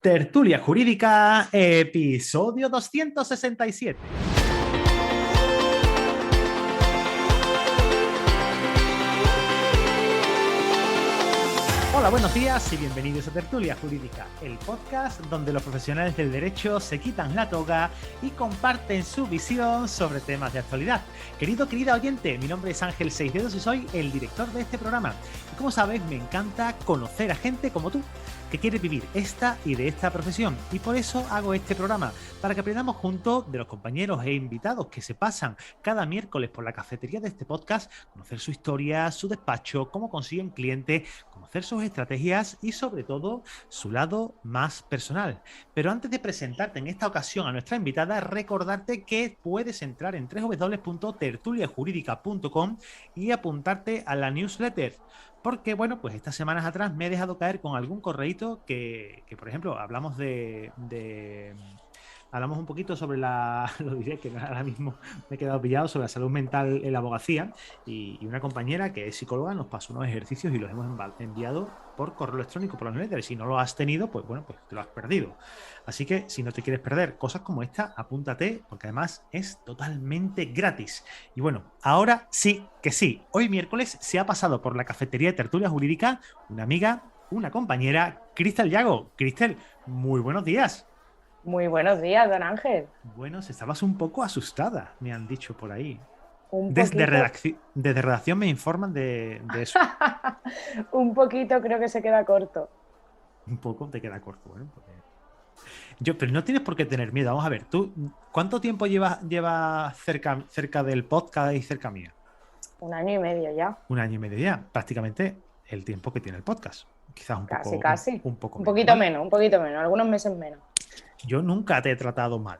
Tertulia Jurídica, episodio 267. Hola, buenos días y bienvenidos a Tertulia Jurídica, el podcast donde los profesionales del derecho se quitan la toga y comparten su visión sobre temas de actualidad. Querida oyente, mi nombre es Ángel Seisdedos y soy el director de este programa. Y como sabes, me encanta conocer a gente como tú, que quiere vivir esta y de esta profesión, y por eso hago este programa, para que aprendamos juntos de los compañeros e invitados que se pasan cada miércoles por la cafetería de este podcast, conocer su historia, su despacho, cómo consiguen clientes, conocer sus estrategias y sobre todo su lado más personal. Pero antes de presentarte en esta ocasión a nuestra invitada, recordarte que puedes entrar en www.tertuliajurídica.com y apuntarte a la newsletter. Porque, bueno, pues estas semanas atrás me he dejado caer con algún correíto que por ejemplo, hablamos hablamos un poquito sobre lo diré que ahora mismo me he quedado pillado, sobre la salud mental en la abogacía, y una compañera que es psicóloga nos pasó unos ejercicios y los hemos enviado por correo electrónico, por la newsletter. Si no lo has tenido, pues bueno, pues te lo has perdido. Así que si no te quieres perder cosas como esta, apúntate, porque además es totalmente gratis. Y bueno, ahora sí que sí. Hoy miércoles se ha pasado por la cafetería de Tertulia Jurídica una amiga, una compañera, Cristel Yago. Cristel, muy buenos días. Muy buenos días, don Ángel. Bueno, estabas un poco asustada, me han dicho por ahí. Un Desde poquito. redacción me informan de eso. Un poquito creo que se queda corto. Un poco te queda corto, bueno, porque... pero no tienes por qué tener miedo. Vamos a ver, tú, ¿cuánto tiempo llevas cerca del podcast y cerca mía? 1 año y medio ya. Un año y medio ya, prácticamente el tiempo que tiene el podcast. Quizás Casi. un poco Un menos, poquito ¿vale? menos, un poquito menos, algunos meses menos. Yo nunca te he tratado mal,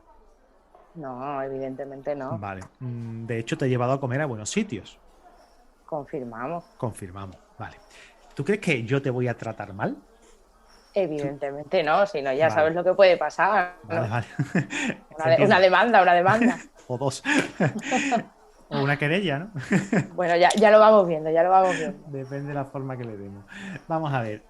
No, evidentemente no. ¿vale? De hecho, te he llevado a comer a buenos sitios. Confirmamos. Confirmamos, ¿vale? ¿Tú crees que yo te voy a tratar mal? Evidentemente no, si no ya Vale. sabes lo que puede pasar, ¿no? Vale. Una demanda. O dos. O una querella, ¿no? Bueno, ya lo vamos viendo. Depende de la forma que le demos. Vamos a ver.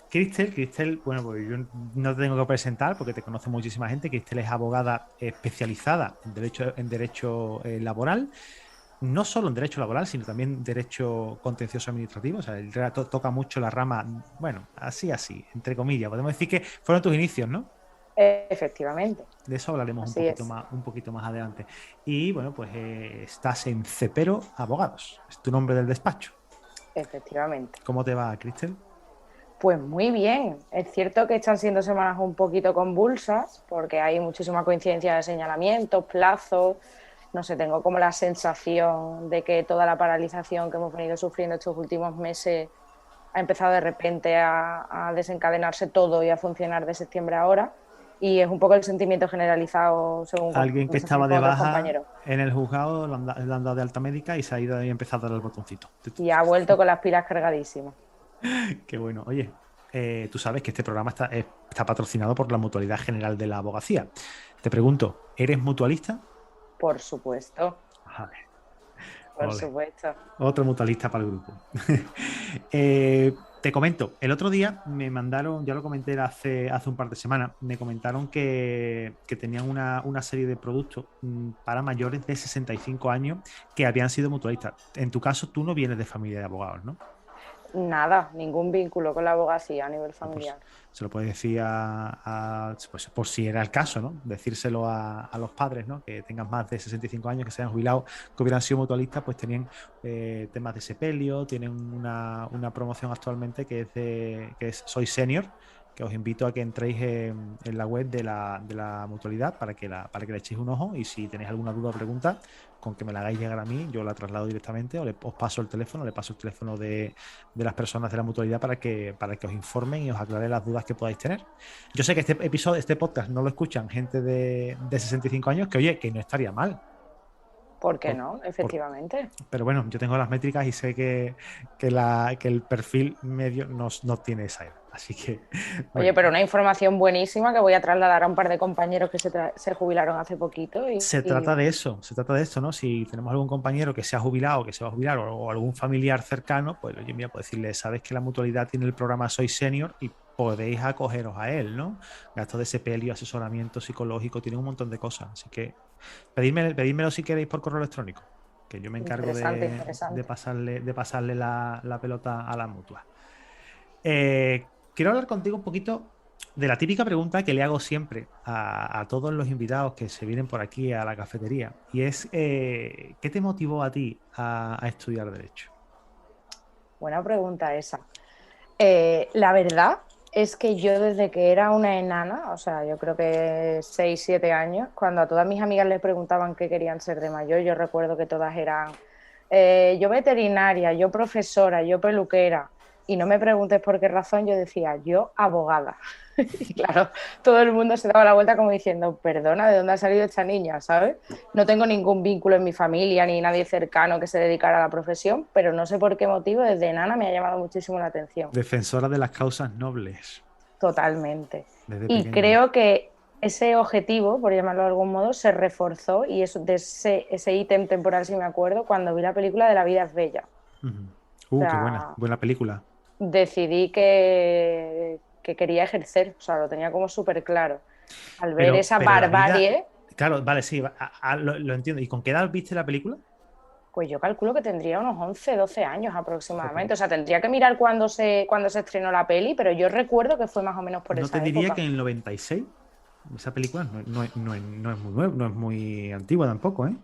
Cristel, bueno, pues yo no te tengo que presentar porque te conoce muchísima gente. Cristel es abogada especializada en derecho laboral. No solo en derecho laboral, sino también en derecho contencioso administrativo. O sea, él toca mucho la rama, bueno, así, entre comillas. Podemos decir que fueron tus inicios, ¿no? Efectivamente. De eso hablaremos Así un poquito más adelante. Y bueno, pues estás en Cepero Abogados. Es tu nombre del despacho. Efectivamente. ¿Cómo te va, Cristel? Pues muy bien. Es cierto que están siendo semanas un poquito convulsas porque hay muchísima coincidencia de señalamientos, plazos. No sé, tengo como la sensación de que toda la paralización que hemos venido sufriendo estos últimos meses ha empezado de repente a desencadenarse todo y a funcionar de septiembre a ahora. Y es un poco el sentimiento generalizado según Alguien que estaba conversaciones de con otros baja compañeros. en el juzgado, le han dado de alta médica y se ha ido y ha empezado a dar el botoncito. Y ha vuelto con las pilas cargadísimas. Qué bueno. Oye, tú sabes que este programa está patrocinado por la Mutualidad General de la Abogacía. Te pregunto, ¿eres mutualista? Por supuesto. Vale. Por Ole. supuesto. Otro mutualista para el grupo. Te comento, el otro día me mandaron, ya lo comenté hace un par de semanas, me comentaron que tenían una serie de productos para mayores de 65 años que habían sido mutualistas. En tu caso, tú no vienes de familia de abogados, ¿no? Nada, ningún vínculo con la abogacía a nivel familiar. Pues, se lo puedes decir pues, por si era el caso, ¿no? Decírselo a los padres, ¿no? Que tengan más de 65 años, que se hayan jubilado, que hubieran sido mutualistas, pues tenían temas de sepelio, tienen una promoción actualmente que es Soy Senior, que os invito a que entréis en la web de la mutualidad para que le echéis un ojo, y si tenéis alguna duda o pregunta, con que me la hagáis llegar a mí, yo la traslado directamente, os paso el teléfono, le paso el teléfono de las personas de la mutualidad para que os informen y os aclaren las dudas que podáis tener. Yo sé que este podcast no lo escuchan gente de 65 años, que oye, que no estaría mal. ¿Por qué no? Efectivamente. Pero bueno, yo tengo las métricas y sé que el perfil medio no tiene esa edad. Así que... Oye, pero una información buenísima que voy a trasladar a un par de compañeros que se jubilaron hace poquito. Se trata de eso, ¿no? Si tenemos algún compañero que se ha jubilado, que se va a jubilar, o algún familiar cercano, pues oye, mira, puedo decirle, sabes que la mutualidad tiene el programa Soy Senior y podéis acogeros a él, ¿no? Gastos de sepelio, asesoramiento psicológico, tiene un montón de cosas. Así que pedídmelo si queréis por correo electrónico, que yo me encargo Interesante, de interesante. pasarle la pelota a la mutua. Quiero hablar contigo un poquito de la típica pregunta que le hago siempre a todos los invitados que se vienen por aquí a la cafetería, y es, ¿qué te motivó a ti a estudiar Derecho? Buena pregunta esa. La verdad es que yo desde que era una enana, o sea, yo creo que 6 7 años, cuando a todas mis amigas les preguntaban qué querían ser de mayor, yo recuerdo que todas eran yo veterinaria, yo profesora, yo peluquera, y no me preguntes por qué razón, yo decía yo abogada. Y claro, todo el mundo se daba la vuelta como diciendo, perdona, ¿de dónde ha salido esta niña? ¿Sabes? No tengo ningún vínculo en mi familia ni nadie cercano que se dedicara a la profesión, pero no sé por qué motivo, desde enana me ha llamado muchísimo la atención. Defensora de las causas nobles, Totalmente. desde Y pequeña. creo que ese objetivo, por llamarlo de algún modo, se reforzó y eso, de ese ítem temporal, si me acuerdo, cuando vi la película de La vida es bella. Ujú. O Qué buena, sea, buena película. decidí que quería ejercer, o sea, lo tenía como súper claro. Al ver esa Pero la vida, barbarie, claro, vale, sí, lo entiendo. ¿Y con qué edad viste la película? pues yo calculo que tendría unos 11 12 años Jope. aproximadamente. O sea, tendría que mirar cuando se estrenó la peli, pero yo recuerdo que fue más o menos por No te esa diría que época. en el 96, esa película no es muy nueva, no es muy antigua tampoco, ¿eh?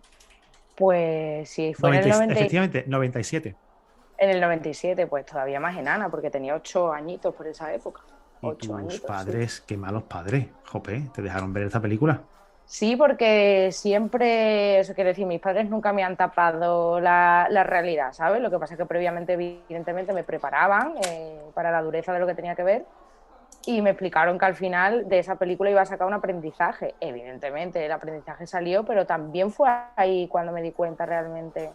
Pues si fue en el 90, Efectivamente, 97. en el 97, pues todavía más enana, porque tenía 8 añitos por esa época. Y 8 tus añitos, sí. padres, qué malos padres, jope, te dejaron ver esta película. Sí, porque siempre, eso quiere decir, mis padres nunca me han tapado la realidad, ¿sabes? Lo que pasa es que previamente, evidentemente, me preparaban para la dureza de lo que tenía que ver y me explicaron que al final de esa película iba a sacar un aprendizaje. Evidentemente, el aprendizaje salió, pero también fue ahí cuando me di cuenta realmente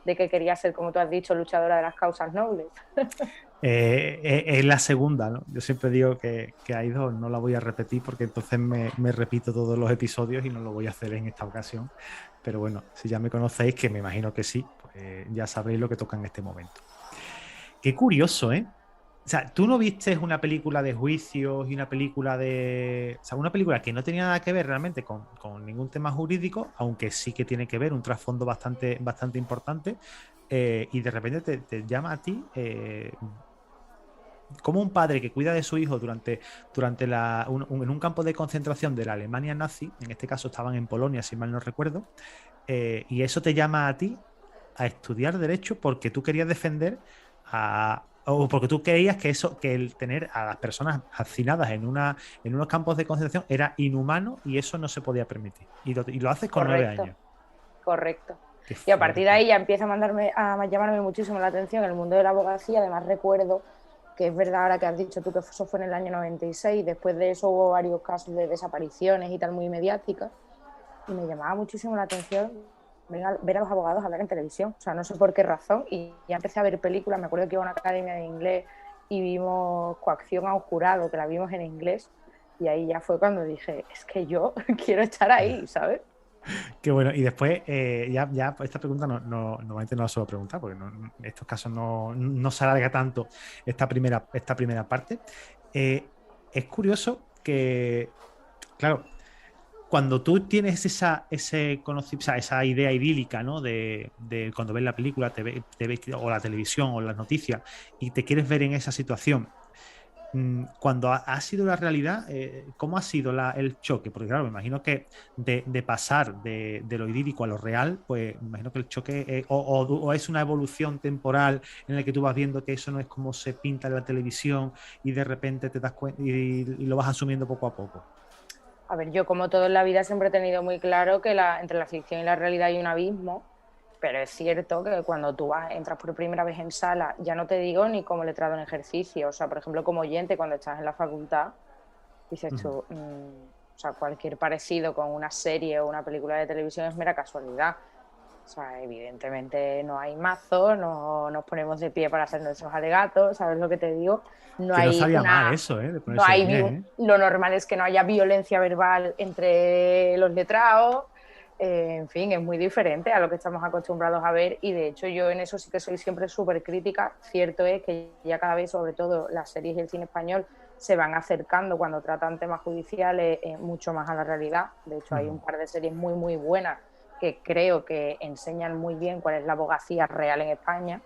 de que quería ser, como tú has dicho, luchadora de las causas nobles. Es la segunda, ¿no? Yo siempre digo que hay dos, no la voy a repetir porque entonces me repito todos los episodios y no lo voy a hacer en esta ocasión. Pero bueno, si ya me conocéis, que me imagino que sí, pues ya sabréis lo que toca en este momento. Qué curioso, ¿eh? O sea, tú no viste una película de juicios y una película de... O sea, una película que no tenía nada que ver realmente con ningún tema jurídico, aunque sí que tiene que ver un trasfondo bastante importante, y de repente te llama a ti, como un padre que cuida de su hijo en un campo de concentración de la Alemania nazi, en este caso estaban en Polonia, si mal no recuerdo, y eso te llama a ti a estudiar derecho porque tú querías defender o porque tú creías que que el tener a las personas hacinadas en unos campos de concentración era inhumano y eso no se podía permitir. Y lo haces con 9 años. Correcto, correcto. Qué Y a partir de fuerte. ahí ya empieza a llamarme muchísimo la atención el mundo de la abogacía. Además recuerdo que es verdad ahora que has dicho tú que eso fue en el año 96, después de eso hubo varios casos de desapariciones y tal muy mediáticas, y me llamaba muchísimo la atención ver a los abogados hablar en televisión, o sea, no sé por qué razón, y ya empecé a ver películas, me acuerdo que iba a una academia de inglés y vimos Coacción a un jurado, que la vimos en inglés, y ahí ya fue cuando dije, es que yo quiero estar ahí, ¿sabes? Qué bueno. Y después, ya esta pregunta normalmente no la suelo preguntar, porque en estos casos no se alarga tanto esta primera parte. Eh, es curioso que, claro, cuando tú tienes o sea, esa idea idílica, ¿no? De cuando ves la película, o la televisión o las noticias, y te quieres ver en esa situación, cuando ha sido la realidad, ¿cómo ha sido el choque? Porque claro, me imagino que de pasar de lo idílico a lo real, pues me imagino que el choque o es una evolución temporal en la que tú vas viendo que eso no es como se pinta en la televisión y de repente te das cuenta y lo vas asumiendo poco a poco. A ver, yo como todo en la vida siempre he tenido muy claro que entre la ficción y la realidad hay un abismo, pero es cierto que cuando tú entras por primera vez en sala, ya no te digo ni como letrado en ejercicio, o sea, por ejemplo, como oyente cuando estás en la facultad, dices Ujú. tú, o sea, cualquier parecido con una serie o una película de televisión es mera casualidad. O sea, evidentemente no hay mazo, no nos ponemos de pie para hacer nuestros alegatos, ¿sabes lo que te digo? No Que no hay estaría mal una, eso, de no ponerse de hay pie, ¿eh? lo normal es que no haya violencia verbal entre los letrados, en fin, es muy diferente a lo que estamos acostumbrados a ver y de hecho yo en eso sí que soy siempre súper crítica. Cierto es que ya cada vez, sobre todo las series y el cine español, se van acercando cuando tratan temas judiciales mucho más a la realidad. De hecho, hay un par de series muy, muy buenas que creo que enseñan muy bien cuál es la abogacía real en España.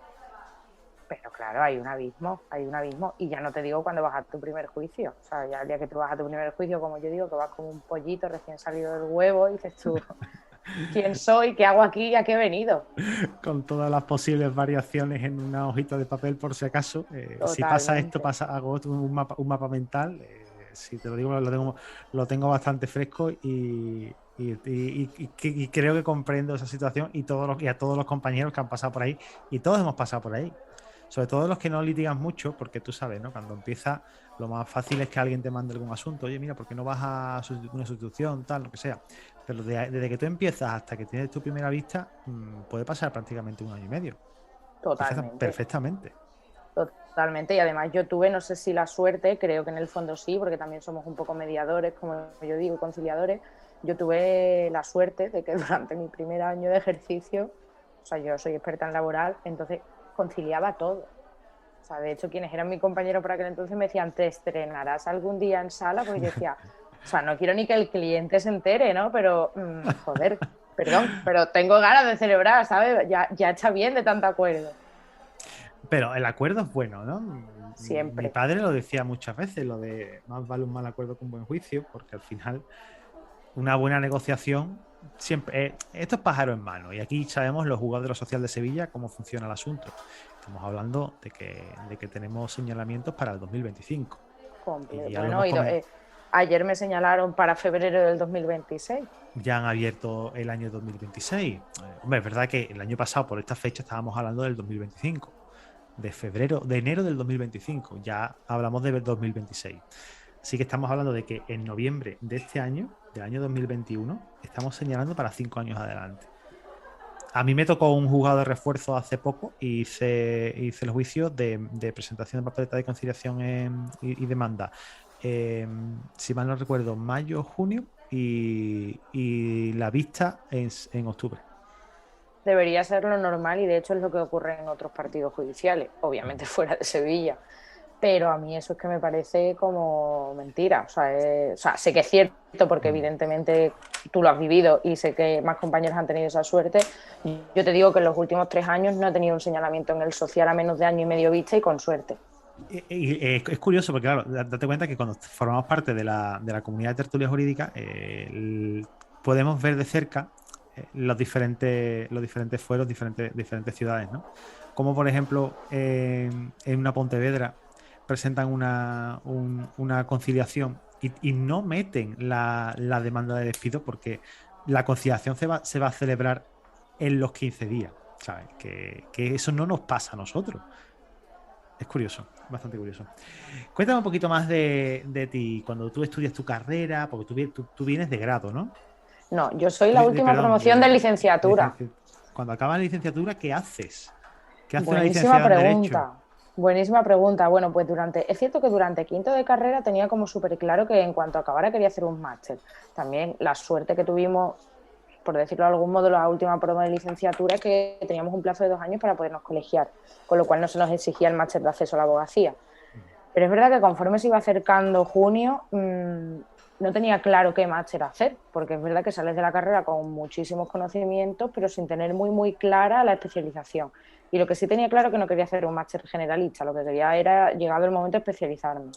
Pero claro, hay un abismo, y ya no te digo cuando vas a tu primer juicio. O sea, ya el día que tú vas a tu primer juicio, como yo digo, que vas como un pollito recién salido del huevo y dices tú, ¿quién soy? ¿Qué hago aquí? ¿A qué he venido? Con todas las posibles variaciones en una hojita de papel por si acaso. Si pasa esto, Totalmente. hago un mapa mental. Si te lo digo, lo tengo bastante fresco y creo que comprendo esa situación y a todos los compañeros que han pasado por ahí, y todos hemos pasado por ahí. Sobre todo los que no litigan mucho, porque tú sabes, ¿no? Cuando empieza, lo más fácil es que alguien te mande algún asunto. Oye, mira, ¿por qué no vas a una sustitución, tal, lo que sea? Pero desde que tú empiezas hasta que tienes tu primera vista, puede pasar prácticamente 1 año y medio. Totalmente. Perfectamente. Totalmente, y además yo tuve, no sé si la suerte, creo que en el fondo sí, porque también somos un poco mediadores, como yo digo, conciliadores. Yo tuve la suerte de que durante mi primer año de ejercicio, o sea, yo soy experta en laboral, entonces conciliaba todo. O sea, de hecho, quienes eran mis compañeros por aquel entonces me decían, ¿te estrenarás algún día en sala? Porque yo decía, o sea, no quiero ni que el cliente se entere, ¿no? Pero, joder, perdón, pero tengo ganas de celebrar, ¿sabes? Ya está bien de tanto acuerdo. Pero el acuerdo es bueno, ¿no? Mi Siempre. padre lo decía muchas veces, lo de más vale un mal acuerdo que un buen juicio, porque al final una buena negociación siempre. Esto es pájaro en mano, y aquí sabemos los juzgados de lo social de Sevilla cómo funciona el asunto. Estamos hablando de que tenemos señalamientos para el 2025. Y ya lo Bueno, hemos comentado. ayer me señalaron para febrero del 2026. Ya han abierto el año 2026. Hombre, es verdad que el año pasado, por esta fecha, estábamos hablando del 2025, de enero del 2025. Ya hablamos de 2026. Así que estamos hablando de que en noviembre de este año, del año 2021, estamos señalando para 5 años adelante. A mí me tocó un juzgado de refuerzo hace poco y hice el juicio de presentación de papeleta de conciliación y demanda. Si mal no recuerdo, mayo, junio, y la vista es en octubre. Debería ser lo normal y de hecho es lo que ocurre en otros partidos judiciales, obviamente fuera de Sevilla. Pero a mí eso es que me parece como mentira. O sea, sé que es cierto porque evidentemente tú lo has vivido y sé que más compañeros han tenido esa suerte. Yo te digo que en los últimos 3 años no he tenido un señalamiento en el social a menos de año y medio vista y con suerte. Es curioso porque, claro, date cuenta que cuando formamos parte de la comunidad de tertulia jurídica, podemos ver de cerca los diferentes fueros, diferentes ciudades, ¿no? Como por ejemplo, en una Pontevedra presentan una conciliación y no meten la demanda de despido porque la conciliación se va a celebrar en los 15 días, ¿sabes? Que eso no nos pasa a nosotros. Es curioso, bastante curioso. Cuéntame un poquito más de ti, cuando tú estudias tu carrera, porque tú vienes de grado, ¿no? No, yo soy la última Perdón, promoción de licenciatura. Cuando acabas la licenciatura, ¿qué haces? ¿Qué hace una Buenísima licenciada en Derecho? pregunta. Buenísima pregunta. Bueno, pues es cierto que durante quinto de carrera tenía como súper claro que en cuanto acabara quería hacer un máster. También la suerte que tuvimos, por decirlo de algún modo, la última promo de licenciatura es que teníamos un plazo de 2 años para podernos colegiar, con lo cual no se nos exigía el máster de acceso a la abogacía. Pero es verdad que conforme se iba acercando junio, no tenía claro qué máster hacer, porque es verdad que sales de la carrera con muchísimos conocimientos, pero sin tener muy, muy clara la especialización. Y lo que sí tenía claro es que no quería hacer un máster generalista, lo que quería era, llegado el momento, especializarme.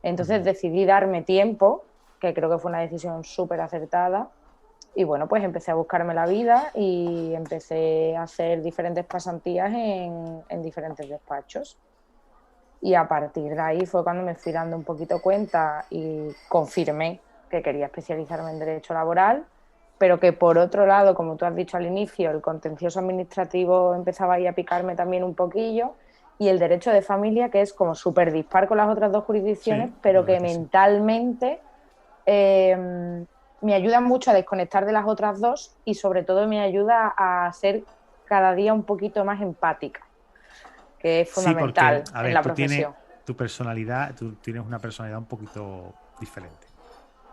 Entonces decidí darme tiempo, que creo que fue una decisión súper acertada, y bueno, pues empecé a buscarme la vida y empecé a hacer diferentes pasantías en diferentes despachos. Y a partir de ahí fue cuando me fui dando un poquito cuenta y confirmé que quería especializarme en derecho laboral, pero que por otro lado, como tú has dicho al inicio, el contencioso administrativo empezaba ahí a picarme también un poquillo, y el derecho de familia, que es como súper dispar con las otras dos jurisdicciones, Sí, la pero verdad que que sí. mentalmente me ayuda mucho a desconectar de las otras dos y sobre todo me ayuda a ser cada día un poquito más empática, que es Sí, porque, fundamental a en ver, la tú tienes profesión. tu personalidad, tú tienes una personalidad un poquito diferente.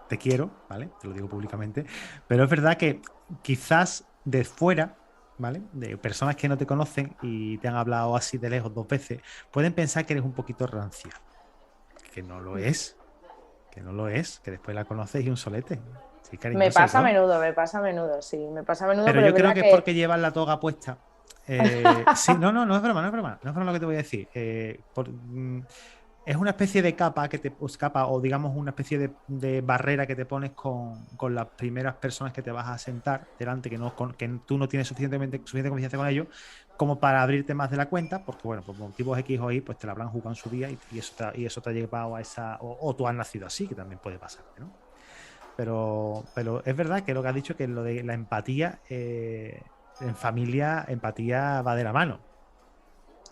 Te quiero, ¿vale? Te lo digo públicamente, pero es verdad que quizás de fuera, ¿vale? De personas que no te conocen y te han hablado así de lejos 2 veces, pueden pensar que eres un poquito rancia, que no lo es, que después la conoces y un solete. Sí, cariñoso, Me pasa a ¿no? menudo, sí, me pasa a menudo, Pero pero yo es creo verdad que es que porque llevas la toga puesta. Sí, no es broma, no es broma lo que te voy a decir. Es una especie de capa capa, o digamos una especie de barrera que te pones con las primeras personas que te vas a sentar delante, que tú no tienes suficiente confianza con ellos como para abrirte más de la cuenta, porque bueno, por motivos X o Y, pues te la habrán jugado en su día y eso te ha llevado a esa, o tú has nacido así, que también puede pasar, ¿no? Pero es verdad que lo que has dicho, que lo de la empatía, en familia, empatía va de la mano.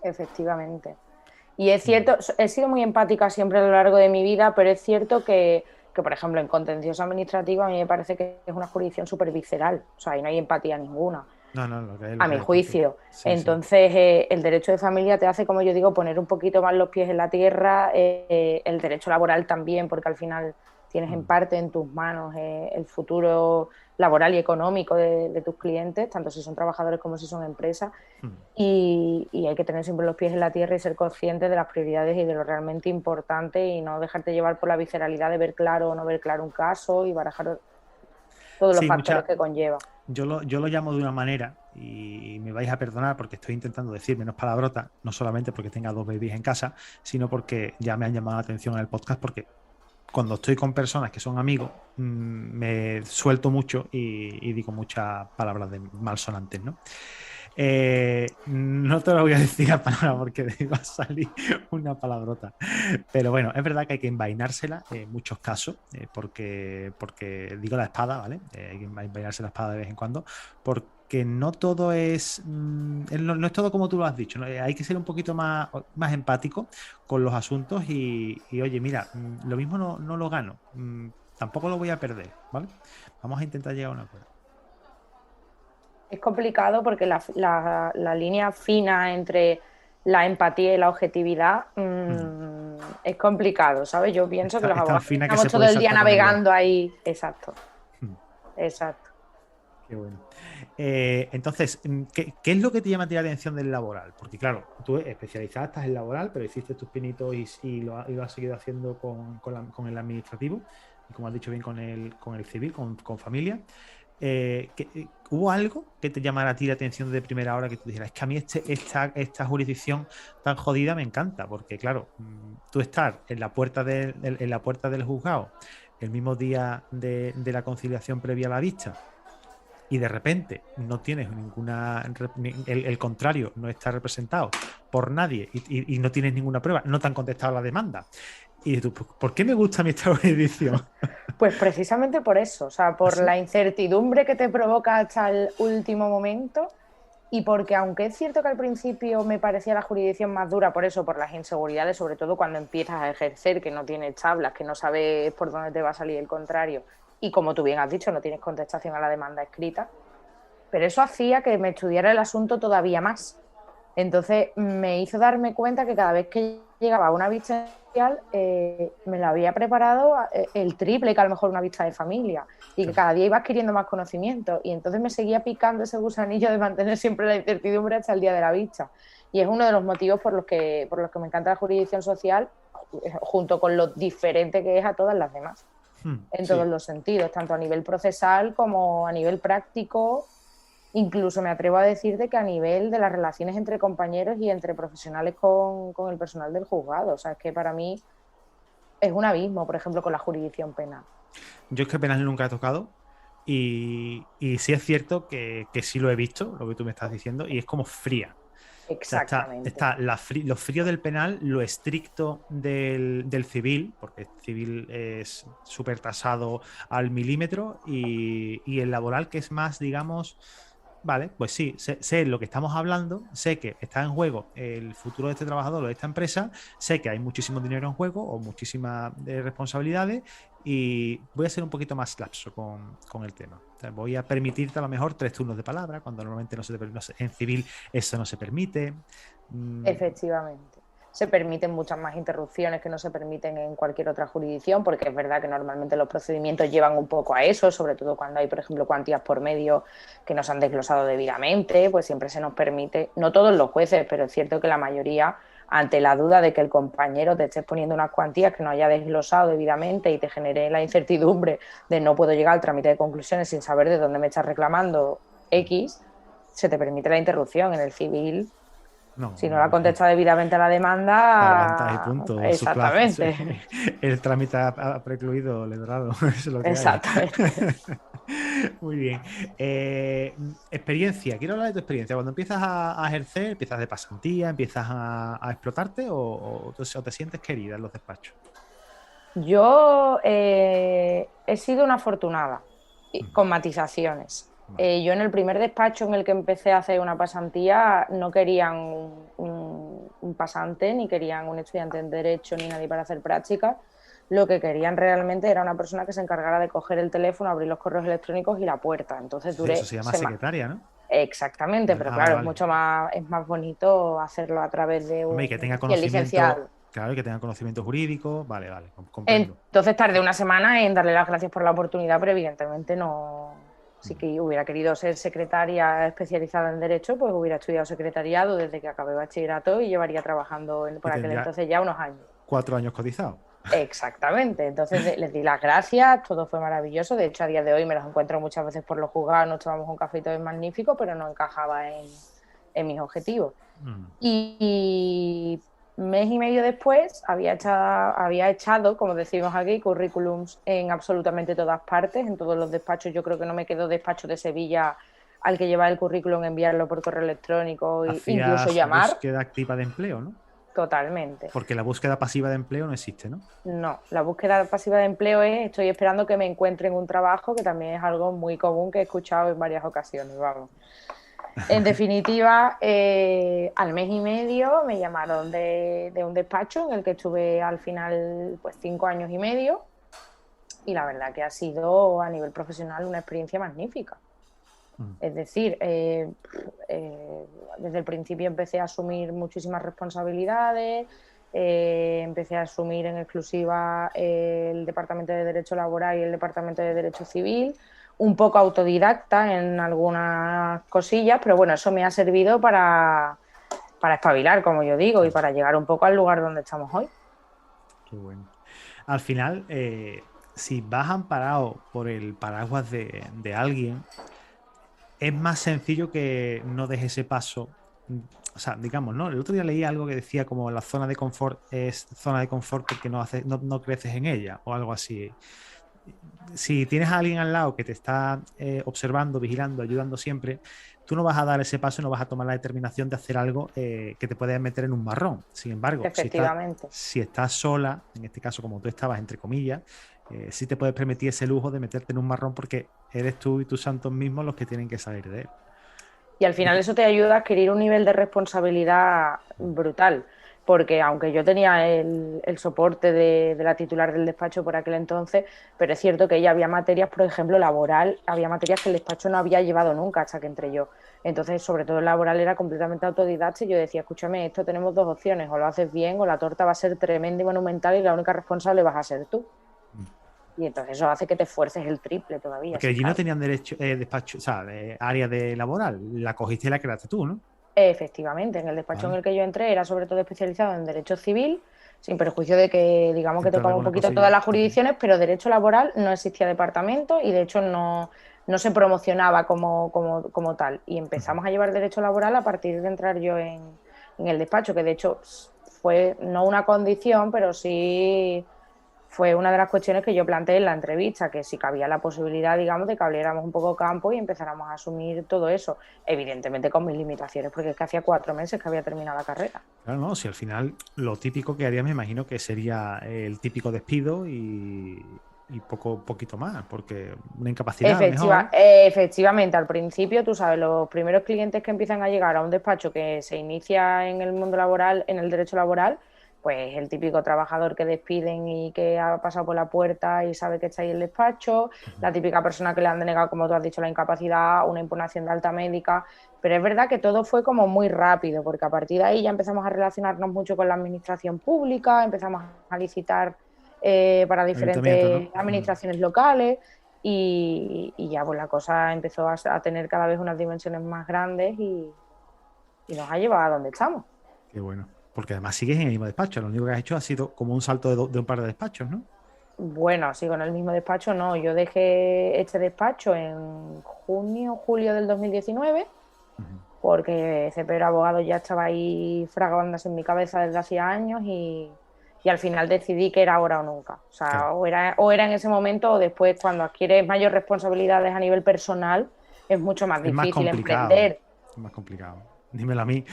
efectivamente. Y es Mm. cierto, he sido muy empática siempre a lo largo de mi vida, pero es cierto que, por ejemplo, en contencioso administrativo a mí me parece que es una jurisdicción súper visceral, o sea, ahí no hay empatía ninguna, No, lo que hay, lo a que mi hay, punto. juicio. Sí, sí. Entonces, el derecho de familia te hace, como yo digo, poner un poquito más los pies en la tierra, el derecho laboral también, porque al final tienes en Mm, parte en tus manos el futuro laboral y económico de tus clientes, tanto si son trabajadores como si son empresas. mm. Y hay que tener siempre los pies en la tierra y ser consciente de las prioridades y de lo realmente importante y no dejarte llevar por la visceralidad de ver claro o no ver claro un caso y barajar todos los Sí, factores que conlleva. yo lo llamo de una manera y me vais a perdonar porque estoy intentando decir menos palabrotas, no solamente porque tenga dos babies en casa, sino porque ya me han llamado la atención en el podcast porque cuando estoy con personas que son amigos, me suelto mucho y digo muchas palabras de malsonantes, ¿no? No te lo voy a decir a palabra porque va a salir una palabrota. Pero bueno, es verdad que hay que envainársela en muchos casos, porque digo la espada, ¿vale? Hay que envainarse la espada de vez en cuando, porque no todo no es todo como tú lo has dicho, ¿no? Hay que ser un poquito más empático con los asuntos oye, mira, lo mismo no lo gano, tampoco lo voy a perder, ¿vale? Vamos a intentar llegar a un acuerdo. Es complicado porque la línea fina entre la empatía y la objetividad Mm. es complicado, ¿sabes? Yo pienso que los Es tan abogados fina que estamos se todo puede el día saltar con ella. navegando ahí. Exacto, Mm. exacto. Qué bueno. Entonces, ¿qué es lo que te llama a ti la atención del laboral? Porque claro, tú especializada estás en laboral, pero hiciste tus pinitos y lo has seguido haciendo con el administrativo y como has dicho bien con el civil, con familia. ¿Hubo algo que te llamara a ti la atención de primera hora que tú dijeras, es que a mí esta jurisdicción tan jodida me encanta? Porque claro, tú estar en la puerta del juzgado el mismo día de la conciliación previa a la vista y de repente no tienes el contrario no está representado por nadie y no tienes ninguna prueba, no te han contestado la demanda. Y tú, ¿por qué me gusta a mí esta edición? Pues precisamente por eso, o sea, por ¿Así? la incertidumbre que te provoca hasta el último momento y porque aunque es cierto que al principio me parecía la jurisdicción más dura por eso, por las inseguridades, sobre todo cuando empiezas a ejercer, que no tienes tablas, que no sabes por dónde te va a salir el contrario y como tú bien has dicho, no tienes contestación a la demanda escrita, pero eso hacía que me estudiara el asunto todavía más. Entonces me hizo darme cuenta que cada vez que llegaba a una vista inicial me la había preparado el triple que a lo mejor una vista de familia y que Claro. cada día iba adquiriendo más conocimiento y entonces me seguía picando ese gusanillo de mantener siempre la incertidumbre hasta el día de la vista. Y es uno de los motivos por los que me encanta la jurisdicción social junto con lo diferente que es a todas las demás en todos Sí. los sentidos, tanto a nivel procesal como a nivel práctico. Incluso me atrevo a decirte que a nivel de las relaciones entre compañeros y entre profesionales con el personal del juzgado. O sea, es que para mí es un abismo, por ejemplo, con la jurisdicción penal. Yo es que penal nunca he tocado y sí es cierto que sí lo he visto, lo que tú me estás diciendo, y es como fría. O sea, Exactamente. está lo frío del penal, lo estricto del civil, porque el civil es súper tasado al milímetro, y el laboral que es más, digamos, vale, pues sí, sé lo que estamos hablando, sé que está en juego el futuro de este trabajador o de esta empresa, sé que hay muchísimo dinero en juego o muchísimas responsabilidades y voy a ser un poquito más lapso con el tema. O sea, voy a permitirte a lo mejor 3 turnos de palabra, cuando normalmente no se te permite, en civil eso no se permite. Mm, Efectivamente. Se permiten muchas más interrupciones que no se permiten en cualquier otra jurisdicción, porque es verdad que normalmente los procedimientos llevan un poco a eso, sobre todo cuando hay, por ejemplo, cuantías por medio que no se han desglosado debidamente, pues siempre se nos permite, no todos los jueces, pero es cierto que la mayoría ante la duda de que el compañero te esté poniendo unas cuantías que no haya desglosado debidamente y te genere la incertidumbre de no puedo llegar al trámite de conclusiones sin saber de dónde me estás reclamando X, se te permite la interrupción. En el civil, No, si no la contesta debidamente a la te aguantas y demanda, punto. Su plazo, sí. exactamente, El trámite ha precluido, letrado. Eso es lo que hay. exactamente. Muy bien. Experiencia. Quiero hablar de tu experiencia. Cuando empiezas a ejercer, empiezas de pasantía, empiezas a explotarte o te sientes querida en los despachos. Yo he sido una afortunada, Mm, con matizaciones. vale. Yo en el primer despacho en el que empecé a hacer una pasantía no querían un pasante, ni querían un estudiante en Derecho, ni nadie para hacer prácticas. Lo que querían realmente era una persona que se encargara de coger el teléfono, abrir los correos electrónicos y la puerta. Entonces Sí, eso duré se llama semanas. secretaria, ¿no? Exactamente, Vale. pero Ah, vale, claro, vale. es más bonito hacerlo a través de Hombre, y que tenga y el conocimiento, licenciado. claro, y que tenga conocimiento jurídico. Vale, vale, comprendo. Entonces tardé una semana en darle las gracias por la oportunidad, pero evidentemente no. Si Mm. que hubiera querido ser secretaria especializada en Derecho, pues hubiera estudiado secretariado desde que acabé bachillerato y llevaría trabajando Y por aquel tendría entonces ya unos años. 4 años cotizados. Exactamente. Entonces les di las gracias, todo fue maravilloso. De hecho, a día de hoy me los encuentro muchas veces por los juzgados, nos tomamos un café y todo es magnífico, pero no encajaba en mis objetivos. Mm. Y mes y medio después había echado, como decimos aquí, currículums en absolutamente todas partes, en todos los despachos. Yo creo que no me quedó despacho de Sevilla al que lleva el currículum, enviarlo por correo electrónico e incluso Hacías llamar. búsqueda activa de empleo, ¿no? Totalmente. Porque la búsqueda pasiva de empleo no existe, ¿no? No, la búsqueda pasiva de empleo es estoy esperando que me encuentren un trabajo, que también es algo muy común que he escuchado en varias ocasiones, vamos. En definitiva, al mes y medio me llamaron de un despacho en el que estuve al final pues 5 años y medio y la verdad que ha sido a nivel profesional una experiencia magnífica. Mm. Es decir, desde el principio empecé a asumir muchísimas responsabilidades, empecé a asumir en exclusiva el Departamento de Derecho Laboral y el Departamento de Derecho Civil, un poco autodidacta en algunas cosillas, pero bueno, eso me ha servido para espabilar, como yo digo, y Claro, para llegar un poco al lugar donde estamos hoy. qué bueno. Al final, si vas amparado por el paraguas de alguien, es más sencillo que no dejes ese paso. O sea, digamos, ¿no? El otro día leí algo que decía como la zona de confort es zona de confort porque no creces en ella o algo así. Si tienes a alguien al lado que te está observando, vigilando, ayudando siempre, tú no vas a dar ese paso y no vas a tomar la determinación de hacer algo que te puede meter en un marrón. Sin embargo, Efectivamente. si estás sola, en este caso como tú estabas, entre comillas, sí te puedes permitir ese lujo de meterte en un marrón porque eres tú y tus santos mismos los que tienen que salir de él. Y al final eso te ayuda a adquirir un nivel de responsabilidad brutal, porque aunque yo tenía el soporte de la titular del despacho por aquel entonces, pero es cierto que ella había materias, por ejemplo, laboral, había materias que el despacho no había llevado nunca hasta que entré yo. Entonces, sobre todo el laboral era completamente autodidacta y yo decía, escúchame, esto tenemos dos opciones, o lo haces bien o la torta va a ser tremenda y monumental y la única responsable vas a ser tú. Y entonces eso hace que te esfuerces el triple todavía, Porque si allí no cabe. tenían derecho, despacho, o sea, de área de laboral. La cogiste y la creaste tú, ¿no? Efectivamente, en el despacho en Vale. el que yo entré era sobre todo especializado en derecho civil, sin perjuicio de que digamos que Entrar tocaba un alguna poquito todas cosilla. las jurisdicciones, pero derecho laboral no existía departamento y de hecho no se promocionaba como tal. Y empezamos a llevar derecho laboral a partir de entrar yo en el despacho, que de hecho fue no una condición, pero sí fue una de las cuestiones que yo planteé en la entrevista, que si cabía la posibilidad, digamos, de que abriéramos un poco campo y empezáramos a asumir todo eso, evidentemente con mis limitaciones, porque es que hacía 4 meses que había terminado la carrera. Claro, no, si al final lo típico que haría me imagino que sería el típico despido y poquito más, porque una incapacidad a lo mejor. Efectivamente, al principio, tú sabes, los primeros clientes que empiezan a llegar a un despacho que se inicia en el mundo laboral, en el derecho laboral, pues el típico trabajador que despiden y que ha pasado por la puerta y sabe que está ahí el despacho, la típica persona que le han denegado, como tú has dicho, la incapacidad, una impugnación de alta médica, pero es verdad que todo fue como muy rápido, porque a partir de ahí ya empezamos a relacionarnos mucho con la administración pública, empezamos a licitar para Ayuntamiento, diferentes ¿no? administraciones locales y ya pues la cosa empezó a tener cada vez unas dimensiones más grandes y nos ha llevado a donde estamos. Qué bueno. Porque además sigues en el mismo despacho. Lo único que has hecho ha sido como un salto de un par de despachos, ¿no? Bueno, sigo en el mismo despacho, no. Yo dejé este despacho en junio, julio del 2019, porque CPR Abogado ya estaba ahí fraguándose en mi cabeza desde hacía años y al final decidí que era ahora o nunca. O sea, Claro. o era en ese momento o después, cuando adquieres mayores responsabilidades a nivel personal, es mucho más Es más difícil complicado. emprender. Es más complicado. Dímelo a mí.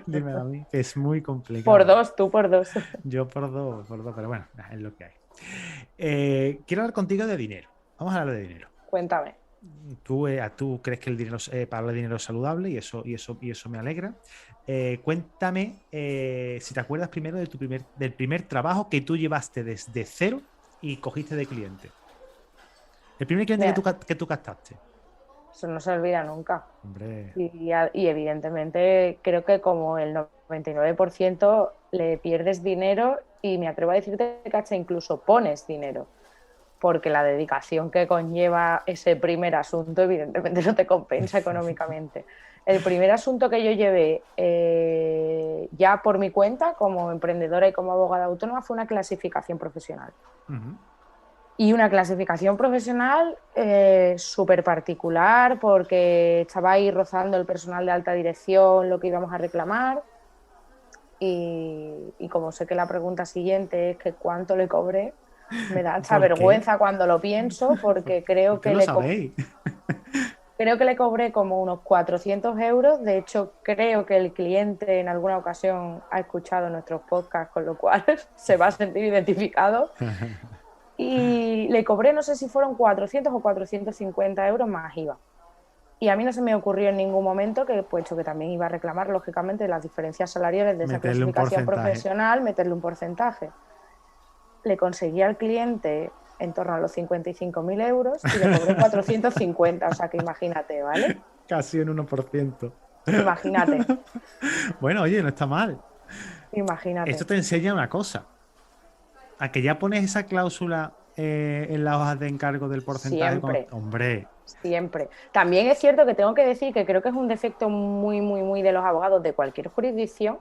Dímelo a mí, que es muy Por complicado. dos, tú por dos. Yo por dos, pero bueno, es lo que hay. Quiero hablar contigo de dinero. Vamos a hablar de dinero. Cuéntame. Tú crees que el dinero, para hablar de dinero es saludable y eso me alegra. Cuéntame si te acuerdas primero de del primer trabajo que tú llevaste desde cero y cogiste de cliente. El primer cliente Mira, que tú captaste. eso no se olvida nunca. Hombre, Y evidentemente creo que como el 99% le pierdes dinero y me atrevo a decirte que hasta incluso pones dinero, porque la dedicación que conlleva ese primer asunto evidentemente no te compensa económicamente. El primer asunto que yo llevé ya por mi cuenta como emprendedora y como abogada autónoma fue una clasificación profesional. ujú. Y una clasificación profesional súper particular porque estaba ahí rozando el personal de alta dirección lo que íbamos a reclamar y como sé que la pregunta siguiente es que cuánto le cobré, me da hasta ¿Por qué? vergüenza cuando lo pienso porque ¿Por qué lo sabéis? creo que le cobré como unos 400 euros. De hecho, creo que el cliente en alguna ocasión ha escuchado nuestros podcasts, con lo cual se va a sentir identificado. Y le cobré, no sé si fueron 400 o 450 euros más IVA. Y a mí no se me ocurrió en ningún momento que, puesto que también iba a reclamar, lógicamente, las diferencias salariales de esa Meterle un clasificación porcentaje. profesional, meterle un porcentaje. Le conseguí al cliente en torno a los 55.000 euros y le cobré 450, o sea que imagínate, ¿vale? Casi un 1%. Imagínate, Bueno, oye, no está mal. Esto imagínate. te enseña una cosa. A que ya pones esa cláusula en las hojas de encargo del porcentaje. Siempre, Hombre, siempre. También es cierto que tengo que decir que creo que es un defecto muy, muy, muy de los abogados de cualquier jurisdicción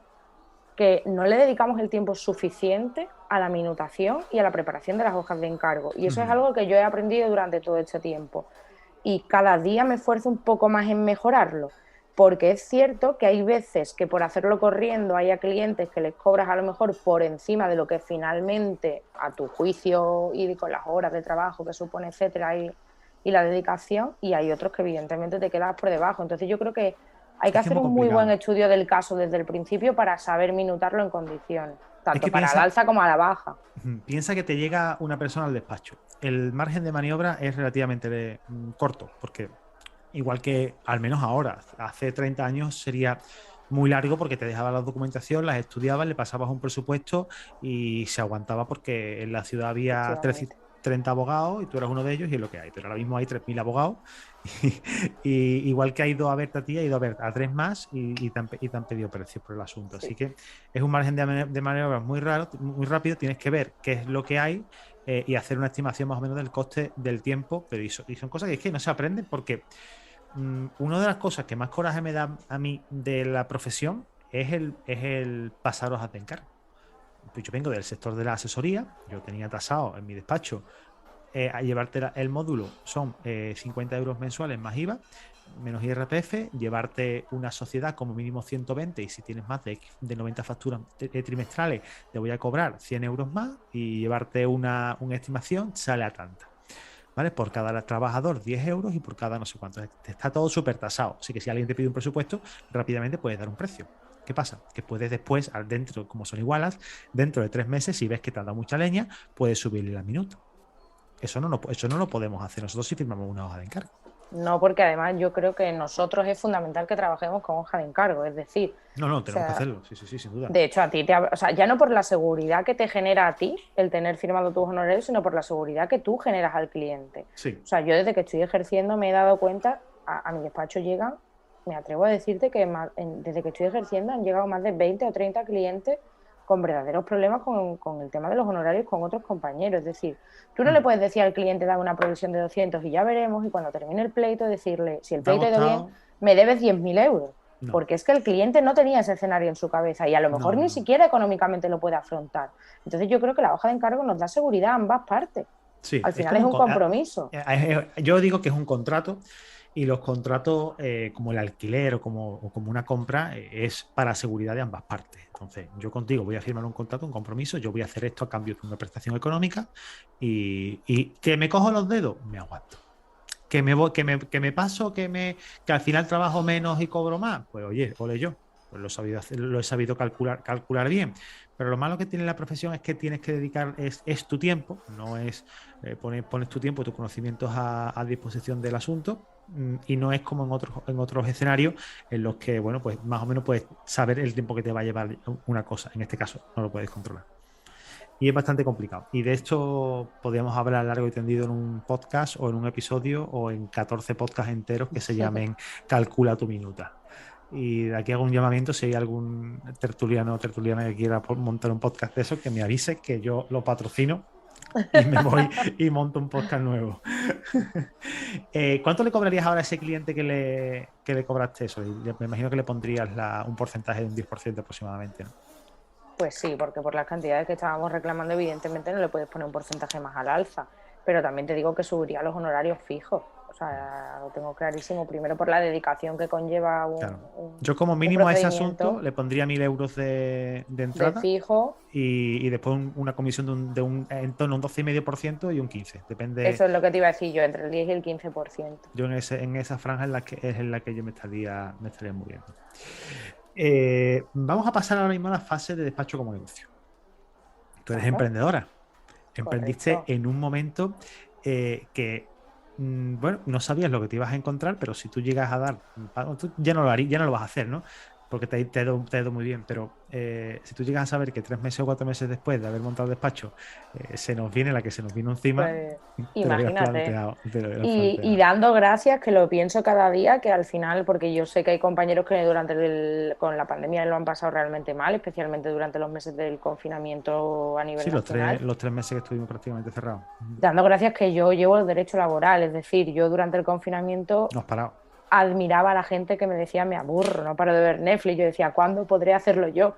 que no le dedicamos el tiempo suficiente a la minutación y a la preparación de las hojas de encargo. Y eso es ujú. algo que yo he aprendido durante todo este tiempo. Y cada día me esfuerzo un poco más en mejorarlo, porque es cierto que hay veces que por hacerlo corriendo haya clientes que les cobras a lo mejor por encima de lo que finalmente a tu juicio y con las horas de trabajo que supone, etcétera, y la dedicación, y hay otros que evidentemente te quedas por debajo. Entonces yo creo que hay que Es que es hacer muy un muy buen complicado. estudio del caso desde el principio para saber minutarlo en condiciones, Es tanto que para el piensa, alza como a la baja. piensa que te llega una persona al despacho. El margen de maniobra es relativamente corto, porque igual que al menos ahora, hace 30 años sería muy largo porque te dejaba la documentación, las estudiabas, le pasabas un presupuesto y se aguantaba porque en la ciudad había Efectivamente. 30 abogados y tú eras uno de ellos y es lo que hay. Pero ahora mismo hay 3.000 abogados y igual que ha ido a verte a ti, ha ido a ver a tres más y te han pedido precios por el asunto. Así Sí. que es un margen de maniobra muy raro, muy rápido. Tienes que ver qué es lo que hay y hacer una estimación más o menos del coste del tiempo. Pero y son cosas que es que no se aprenden porque una de las cosas que más coraje me da a mí de la profesión es el pasar hojas de encargo. Pues yo vengo del sector de la asesoría, yo tenía tasado en mi despacho a llevarte el módulo son 50 euros mensuales más IVA, menos IRPF, llevarte una sociedad como mínimo 120 y si tienes más de 90 facturas trimestrales te voy a cobrar 100 euros más y llevarte una estimación sale a tanta. ¿Vale? Por cada trabajador 10 euros y por cada no sé cuánto. Está todo súper tasado. Así que si alguien te pide un presupuesto, rápidamente puedes dar un precio. ¿Qué pasa? Que puedes después, dentro, como son igualas, dentro de 3 meses, si ves que te han dado mucha leña, puedes subirle la minuta. Eso no lo podemos hacer nosotros si firmamos una hoja de encargo. No, porque además yo creo que nosotros es fundamental que trabajemos con hoja de encargo, es decir, No, no, o tenemos que sea, hacerlo. Sí, sí, sí, sin duda. de hecho a ti o sea, ya no por la seguridad que te genera a ti el tener firmado tus honorarios, sino por la seguridad que tú generas al cliente. Sí. O sea, yo desde que estoy ejerciendo me he dado cuenta, a mi despacho llegan, me atrevo a decirte que desde que estoy ejerciendo han llegado más de 20 o 30 clientes con verdaderos problemas con el tema de los honorarios con otros compañeros. Es decir, tú no le puedes decir al cliente, dame una provisión de 200 y ya veremos, y cuando termine el pleito decirle, si el ¿Te ha pleito ha ido bien, costado? me debes 10.000 euros. porque es que el cliente no tenía ese escenario en su cabeza y a lo mejor ni siquiera económicamente lo puede afrontar. Entonces yo creo que la hoja de encargo nos da seguridad a ambas partes. Sí, al final es un compromiso. Yo digo que es un contrato y los contratos, como el alquiler o como una compra, es para seguridad de ambas partes. Entonces, yo contigo voy a firmar un contrato, un compromiso, yo voy a hacer esto a cambio de una prestación económica y que me cojo los dedos, me aguanto. Que me paso, que al final trabajo menos y cobro más, pues oye, ole yo, pues lo he sabido calcular bien. Pero lo malo que tiene la profesión es que tienes que dedicar, es tu tiempo, no es pones tu tiempo, tus conocimientos a disposición del asunto, y no es como en otros escenarios en los que, bueno, pues más o menos puedes saber el tiempo que te va a llevar una cosa. En este caso, no lo puedes controlar. Y es bastante complicado. Y de esto podríamos hablar largo y tendido en un podcast o en un episodio o en 14 podcasts enteros que se llamen Calcula tu minuta. Y de aquí hago un llamamiento si hay algún tertuliano o tertuliana que quiera montar un podcast de eso, que me avise, que yo lo patrocino y me voy y monto un podcast nuevo. ¿Cuánto le cobrarías ahora a ese cliente que le cobraste eso? Me imagino que le pondrías un porcentaje de un 10% aproximadamente, ¿no? Pues sí, porque por las cantidades que estábamos reclamando, evidentemente no le puedes poner un porcentaje más al alza. Pero también te digo que subiría los honorarios fijos. O sea, lo tengo clarísimo. Primero por la dedicación que conlleva yo como mínimo a ese asunto le pondría 1.000 euros de entrada. De fijo. Y después una comisión de en torno a un 12,5% y un 15%. Depende. Eso es lo que te iba a decir yo, entre el 10 y el 15%. Yo en esa franja es en la que yo me estaría moviendo. Vamos a pasar ahora mismo a la fase de despacho como negocio. Tú eres emprendedora. Emprendiste en un momento que, bueno, no sabías lo que te ibas a encontrar, pero si tú llegas a dar, tú ya no lo vas a hacer, ¿no? Porque te ha ido muy bien, pero si tú llegas a saber que 3 meses o 4 meses después de haber montado el despacho se nos viene la que se nos vino encima, pues, te imagínate. Y dando gracias, que lo pienso cada día, que al final, porque yo sé que hay compañeros que con la pandemia lo han pasado realmente mal, especialmente durante los meses del confinamiento a nivel nacional. Los 3 meses que estuvimos prácticamente cerrados. Dando gracias que yo llevo el derecho laboral, es decir, yo durante el confinamiento no has parado. Admiraba a la gente que me decía, me aburro, no paro de ver Netflix. Yo decía, ¿cuándo podré hacerlo yo?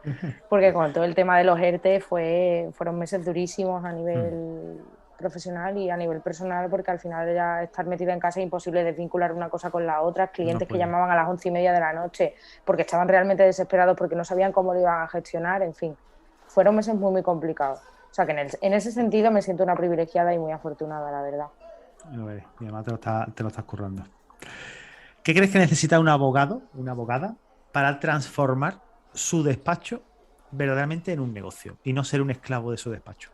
Porque con todo el tema de los ERTE fueron meses durísimos a nivel profesional y a nivel personal, porque al final ya estar metida en casa es imposible desvincular una cosa con la otra. Clientes que llamaban a las 11:30 de la noche porque estaban realmente desesperados porque no sabían cómo lo iban a gestionar, en fin. Fueron meses muy, muy complicados. O sea que en ese sentido me siento una privilegiada y muy afortunada, la verdad. Y además te lo estás currando. ¿Qué crees que necesita un abogado, una abogada, para transformar su despacho verdaderamente en un negocio y no ser un esclavo de su despacho?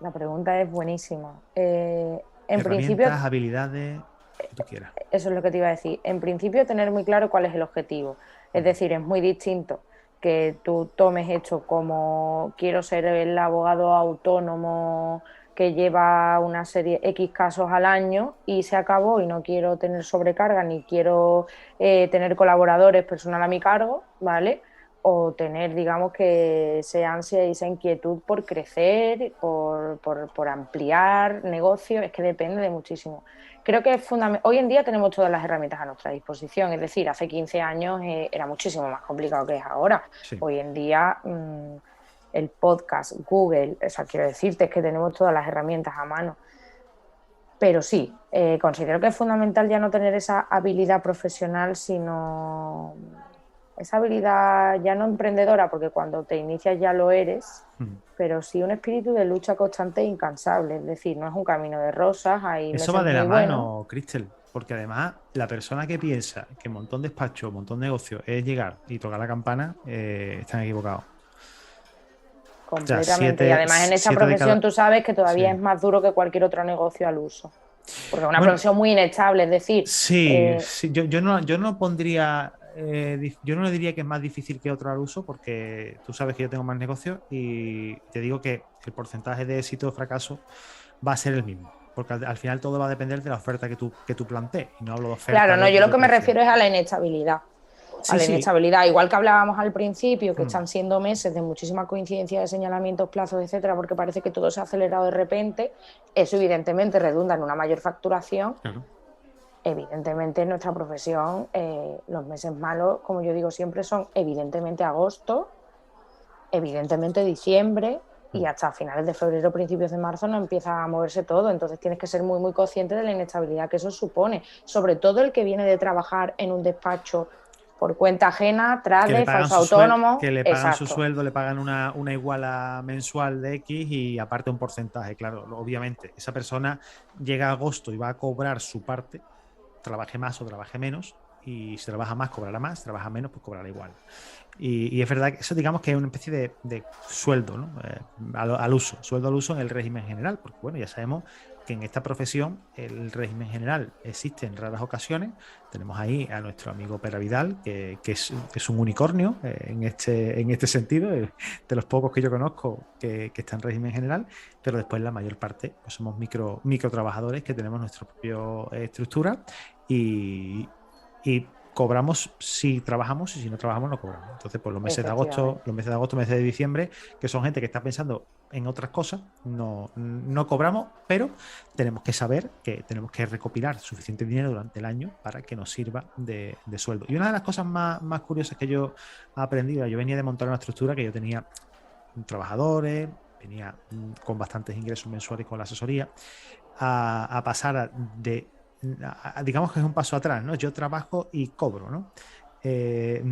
La pregunta es buenísima. En principio, habilidades, que tú quieras. Eso es lo que te iba a decir. En principio, tener muy claro cuál es el objetivo. Es decir, es muy distinto que tú tomes esto como quiero ser el abogado autónomo que lleva una serie X casos al año y se acabó y no quiero tener sobrecarga ni quiero tener colaboradores, personal a mi cargo, ¿vale? O tener, digamos, que esa ansia y esa inquietud por crecer, por ampliar negocios, es que depende de muchísimo. Creo que es fundamental. Hoy en día tenemos todas las herramientas a nuestra disposición, es decir, hace 15 años era muchísimo más complicado que es ahora. Sí. Hoy en día el podcast, Google, o sea, quiero decirte, es que tenemos todas las herramientas a mano. Pero sí, considero que es fundamental ya no tener esa habilidad profesional, sino esa habilidad ya no emprendedora, porque cuando te inicias ya lo eres, pero sí un espíritu de lucha constante e incansable. Es decir, no es un camino de rosas. Eso va de la mano, Cristel, porque además la persona que piensa que un montón de despacho, un montón de negocio es llegar y tocar la campana, están equivocados. Completamente. O sea, y además en esa profesión tú sabes que todavía es más duro que cualquier otro negocio al uso. Porque es una profesión muy inestable, es decir... Sí, yo no pondría... yo no le diría que es más difícil que otro al uso, porque tú sabes que yo tengo más negocios y te digo que el porcentaje de éxito o fracaso va a ser el mismo. Porque al final todo va a depender de la oferta que tú plantees. Y no hablo de oferta. Claro, no, yo lo que me refiero es a la inestabilidad. A la inestabilidad, igual que hablábamos al principio, que están siendo meses de muchísima coincidencia de señalamientos, plazos, etcétera, porque parece que todo se ha acelerado de repente. Eso evidentemente redunda en una mayor facturación, evidentemente en nuestra profesión los meses malos, como yo digo siempre, son evidentemente agosto, evidentemente diciembre, y hasta finales de febrero, principios de marzo no empieza a moverse todo. Entonces tienes que ser muy, muy consciente de la inestabilidad que eso supone, sobre todo el que viene de trabajar en un despacho por cuenta ajena, trade, falso autónomo. Que le pagan su Exacto. sueldo, le pagan una iguala mensual de X y aparte un porcentaje, claro, obviamente. Esa persona llega a agosto y va a cobrar su parte, trabaje más o trabaje menos, y si trabaja más cobrará más, si trabaja menos pues cobrará igual. Y es verdad que eso digamos que es una especie de sueldo, ¿no? Al uso, sueldo al uso en el régimen general, porque bueno, ya sabemos que en esta profesión el régimen general existe en raras ocasiones. Tenemos ahí a nuestro amigo Pera Vidal, que es un unicornio en este sentido, de los pocos que yo conozco que está en régimen general, pero después la mayor parte pues somos micro trabajadores que tenemos nuestra propia estructura y cobramos si trabajamos y si no trabajamos no cobramos. Entonces, pues Efectivamente. meses de diciembre, que son gente que está pensando en otras cosas, no cobramos, pero tenemos que saber que tenemos que recopilar suficiente dinero durante el año para que nos sirva de sueldo. Y una de las cosas más curiosas que yo he aprendido, yo venía de montar una estructura que yo tenía trabajadores, venía con bastantes ingresos mensuales con la asesoría, a pasar de digamos que es un paso atrás, ¿no? Yo trabajo y cobro, ¿no? Es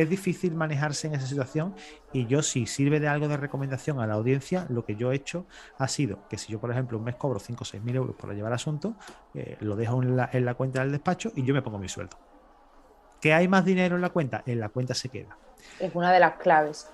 difícil manejarse en esa situación y yo si sirve de algo de recomendación a la audiencia, lo que yo he hecho ha sido que si yo, por ejemplo, un mes cobro 5 o 6 mil euros por llevar asunto, lo dejo en la cuenta del despacho y yo me pongo mi sueldo. ¿Que hay más dinero en la cuenta? En la cuenta se queda. Es una de las claves.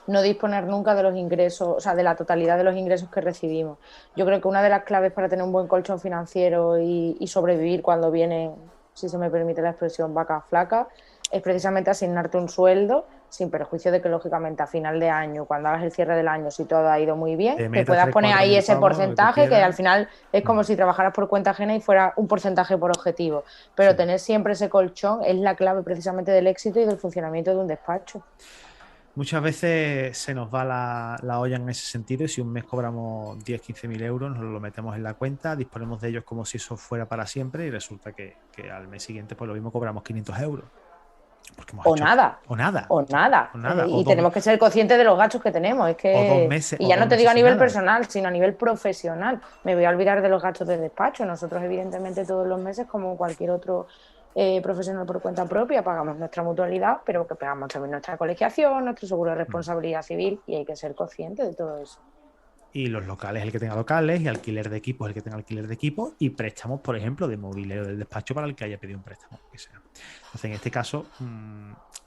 No disponer nunca de los ingresos, o sea, de la totalidad de los ingresos que recibimos. Yo creo que una de las claves para tener un buen colchón financiero y sobrevivir cuando vienen, si se me permite la expresión, vacas flacas, es precisamente asignarte un sueldo, sin perjuicio de que, lógicamente, a final de año, cuando hagas el cierre del año, si todo ha ido muy bien, Te te metas puedas 3 poner 4 ahí mil ese pavos, lo que tú porcentaje, que al quieras. final es como si trabajaras por cuenta ajena y fuera un porcentaje por objetivo. Pero Sí. tener siempre ese colchón es la clave precisamente del éxito y del funcionamiento de un despacho. Muchas veces se nos va la olla en ese sentido y si un mes cobramos 10 15 mil euros, nos lo metemos en la cuenta, disponemos de ellos como si eso fuera para siempre y resulta que al mes siguiente pues lo mismo cobramos 500 euros. Porque hemos O hecho, nada, o nada, o nada. o nada, Y tenemos que ser conscientes de los gastos que tenemos. Es o dos que, meses, y o ya dos no te digo meses a sin nivel nada. personal, sino a nivel profesional. Me voy a olvidar de los gastos de despacho. Nosotros, evidentemente, todos los meses, como cualquier otro profesional por cuenta propia, pagamos nuestra mutualidad, pero que pagamos también nuestra colegiación, nuestro seguro de responsabilidad civil, y hay que ser conscientes de todo eso. Y los locales, el que tenga locales, y alquiler de equipos, el que tenga alquiler de equipos, y préstamos, por ejemplo, de mobiliario del despacho para el que haya pedido un préstamo. Que sea. Entonces, en este caso,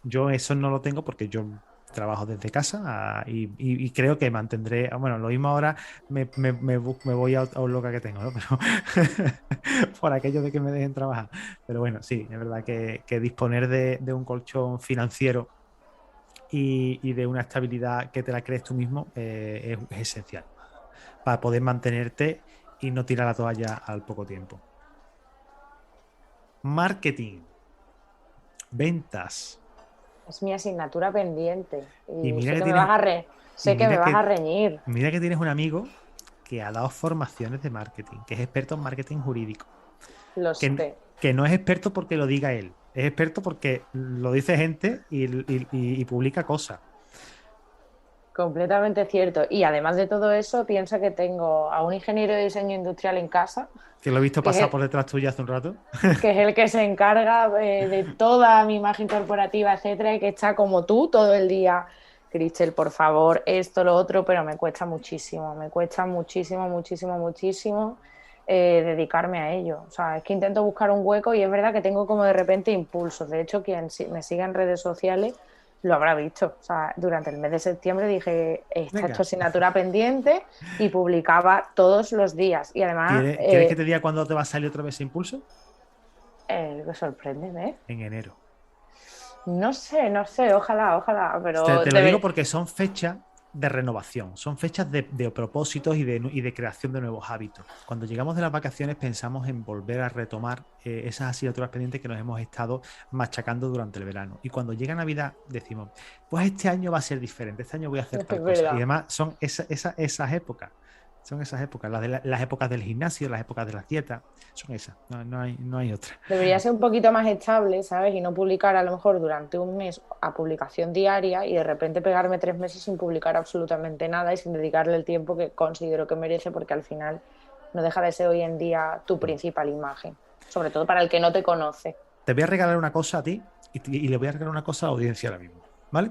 yo eso no lo tengo porque yo trabajo desde casa y creo que mantendré, bueno, lo mismo ahora me voy a un local que tengo, ¿no? Pero por aquello de que me dejen trabajar. Pero bueno, sí, es verdad que disponer de un colchón financiero y de una estabilidad que te la crees tú mismo es esencial para poder mantenerte y no tirar la toalla al poco tiempo. Marketing, ventas. Es mi asignatura pendiente. Y Y mira sé que que me tienes, vas a y sé que me vas a reñir. mira que tienes un amigo que ha dado formaciones de marketing, que es experto en marketing jurídico, Lo que, sé. que no es experto porque lo diga él, es experto porque lo dice gente y publica cosas. Completamente cierto. Y además de todo eso, piensa que tengo a un ingeniero de diseño industrial en casa, Que lo he visto que es pasar el por detrás tuya hace un rato. que, es el que se encarga de toda mi imagen corporativa, etcétera, y que está como tú todo el día. Cristel, por favor, esto, lo otro, pero me cuesta muchísimo, muchísimo, muchísimo dedicarme a ello. O sea, es que intento buscar un hueco y es verdad que tengo como de repente impulsos. De hecho, quien me siga en redes sociales lo habrá visto. O sea, durante el mes de septiembre dije, esta es tu Venga, asignatura pendiente y publicaba todos los días. Y además, ¿quieres que te diga cuándo te va a salir otra vez ese impulso? sorpréndeme. En enero. No sé, no sé, ojalá, ojalá, pero Te lo digo porque son fechas de renovación, son fechas de propósitos y de creación de nuevos hábitos. Cuando llegamos de las vacaciones pensamos en volver a retomar esas asignaturas pendientes que nos hemos estado machacando durante el verano. Y cuando llega Navidad decimos, pues este año va a ser diferente, este año voy a hacer es tal cosa. Y verdad. además son esas épocas. Son esas épocas, las épocas del gimnasio, las épocas de las dietas, son esas, no hay otra. Debería ser un poquito más estable, ¿sabes? Y no publicar a lo mejor durante un mes a publicación diaria y de repente pegarme 3 meses sin publicar absolutamente nada y sin dedicarle el tiempo que considero que merece, porque al final no deja de ser hoy en día tu principal imagen, sobre todo para el que no te conoce. Te voy a regalar una cosa a ti y le voy a regalar una cosa a la audiencia ahora mismo, ¿vale?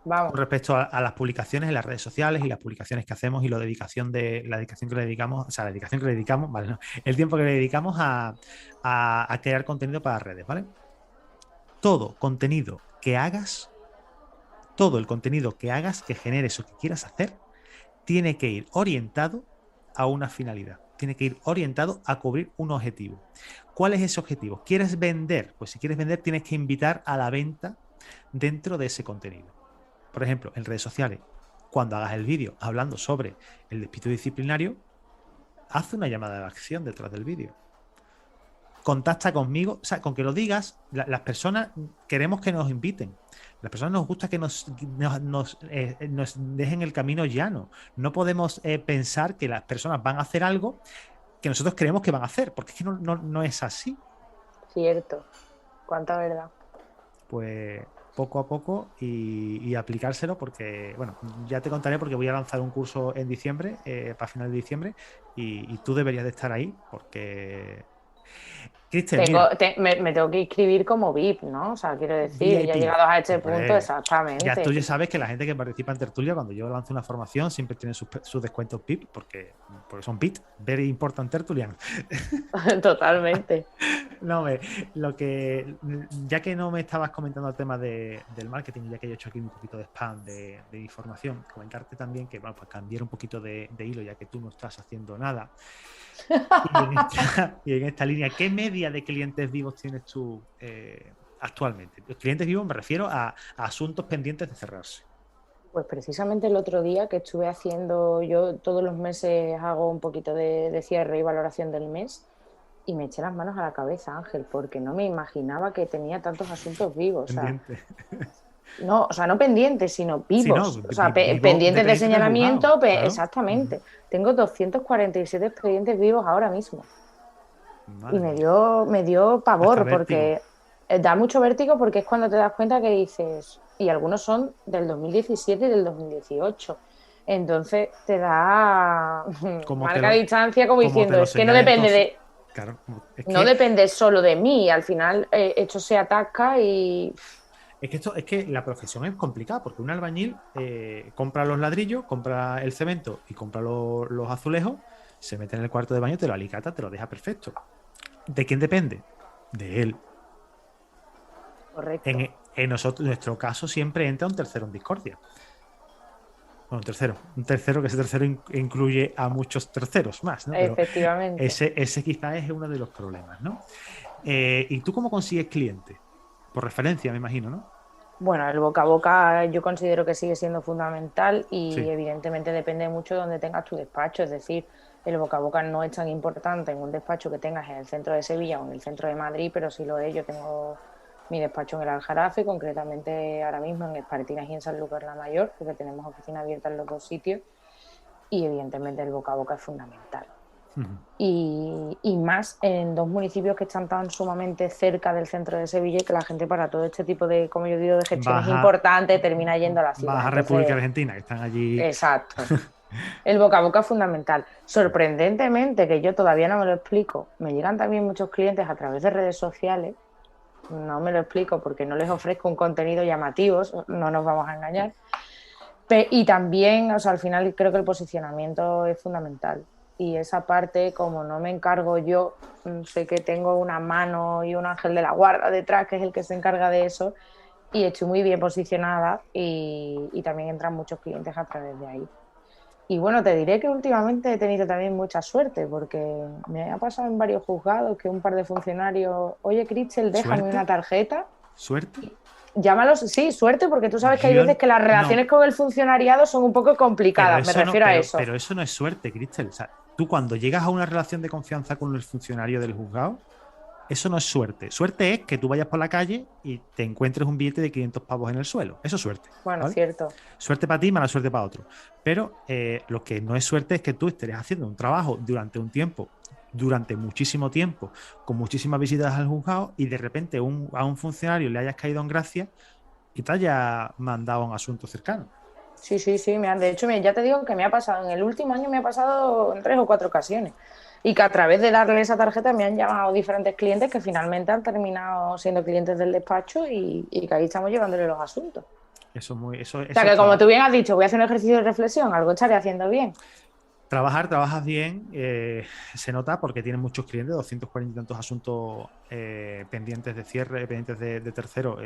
Vamos, Con respecto a las publicaciones en las redes sociales y las publicaciones que hacemos y la dedicación que le dedicamos, o sea, la dedicación que le dedicamos, ¿vale? No, el tiempo que le dedicamos a crear contenido para redes, ¿vale? Todo contenido que hagas, todo el contenido que hagas, que generes o que quieras hacer, tiene que ir orientado a una finalidad, tiene que ir orientado a cubrir un objetivo. ¿Cuál es ese objetivo? ¿Quieres vender? Pues si quieres vender tienes que invitar a la venta dentro de ese contenido. Por ejemplo, en redes sociales, cuando hagas el vídeo hablando sobre el despido disciplinario, haz una llamada de acción detrás del vídeo. Contacta conmigo, o sea, con que lo digas, las personas queremos que nos inviten. Las personas nos gusta que nos dejen el camino llano. No podemos pensar que las personas van a hacer algo que nosotros creemos que van a hacer, porque es que no es así. cierto. Cuánta verdad. Pues poco a poco y aplicárselo porque, bueno, ya te contaré porque voy a lanzar un curso en diciembre, para final de diciembre, y tú deberías de estar ahí porque... Cristian, Me tengo que inscribir como VIP, ¿no? O sea, quiero decir, VIP. ya llegados a este Hombre, punto, exactamente. ya tú ya sabes que la gente que participa en Tertulia, cuando yo lanzo una formación, siempre tiene sus descuentos VIP, porque son VIP, very important Tertulian. Totalmente. No, ya que no me estabas comentando el tema del marketing, ya que yo he hecho aquí un poquito de spam de información, comentarte también que, bueno, pues cambiar un poquito de hilo, ya que tú no estás haciendo nada. Y en esta línea, ¿qué media de clientes vivos tienes tú actualmente? Los clientes vivos me refiero a asuntos pendientes de cerrarse. Pues precisamente el otro día que estuve haciendo, yo todos los meses hago un poquito de cierre y valoración del mes y me eché las manos a la cabeza, Ángel, porque no me imaginaba que tenía tantos asuntos vivos. Pendiente. O sea, no pendientes, sino Sí, vivos. no, O sea, pendientes pendientes de señalamiento, claro. exactamente. Tengo 247 expedientes vivos ahora mismo. Madre Y mía. me dio pavor Hasta porque da mucho vértigo porque es cuando te das cuenta que dices, y algunos son del 2017 y del 2018. Entonces te da Como marca distancia como diciendo, es que no señalen depende todos. de, Claro, es no que, depende solo de mí. Al final esto se atasca y es que la profesión es complicada porque un albañil compra los ladrillos, compra el cemento y compra los azulejos, se mete en el cuarto de baño, te lo alicata, te lo deja perfecto. ¿De quién depende? De él. correcto. En nuestro caso siempre entra un tercero en discordia. Bueno, un tercero que ese tercero incluye a muchos terceros más, ¿no? Pero Efectivamente. ese quizás es uno de los problemas, ¿no? ¿Y tú cómo consigues clientes? Por referencia, me imagino, ¿no? Bueno, el boca a boca yo considero que sigue siendo fundamental y Sí. evidentemente depende mucho de donde tengas tu despacho. Es decir, el boca a boca no es tan importante en un despacho que tengas en el centro de Sevilla o en el centro de Madrid, pero sí lo es. Yo tengo mi despacho en el Aljarafe, concretamente ahora mismo en Espartinas y en Sanlúcar la Mayor, porque tenemos oficina abierta en los dos sitios y evidentemente el boca a boca es fundamental. Y más en dos municipios que están tan sumamente cerca del centro de Sevilla y que la gente para todo este tipo de, como yo digo, de gestiones importantes termina yendo a la ciudad. Vas a República Argentina, que están allí. Exacto. El boca a boca es fundamental. Sorprendentemente, que yo todavía no me lo explico, me llegan también muchos clientes a través de redes sociales. No me lo explico porque no les ofrezco un contenido llamativo, no nos vamos a engañar. Y también, o sea, al final creo que el posicionamiento es fundamental. Y esa parte, como no me encargo yo, sé que tengo una mano y un ángel de la guarda detrás, que es el que se encarga de eso, y estoy muy bien posicionada y también entran muchos clientes a través de ahí. Y bueno, te diré que últimamente he tenido también mucha suerte, porque me ha pasado en varios juzgados que un par de funcionarios, oye, Cristel, déjame una tarjeta. ¿Suerte? Llámalos, sí, suerte, porque tú sabes que hay veces que las relaciones con el funcionariado son un poco complicadas, me refiero a eso. Pero eso no es suerte, Cristel. O sea, tú cuando llegas a una relación de confianza con el funcionario del juzgado, Eso no es suerte. Suerte es que tú vayas por la calle y te encuentres un billete de 500 pavos en el suelo. Eso es suerte. Bueno, ¿Vale? cierto. Suerte para ti, mala suerte para otro. Pero lo que no es suerte es que tú estés haciendo un trabajo durante un tiempo, durante muchísimo tiempo, con muchísimas visitas al juzgado y de repente a un funcionario le hayas caído en gracia y te haya mandado a un asunto cercano. Sí, sí, sí. De hecho, ya te digo que me ha pasado, en el último año me ha pasado en 3 o 4 ocasiones. Y que a través de darle esa tarjeta me han llamado diferentes clientes que finalmente han terminado siendo clientes del despacho y que ahí estamos llevándole los asuntos. Eso es muy, eso, O sea eso que como trabaja. tú bien has dicho, voy a hacer un ejercicio de reflexión, algo estaré haciendo bien. Trabajas bien, se nota porque tienes muchos clientes, 240 y tantos asuntos pendientes de cierre, pendientes de tercero,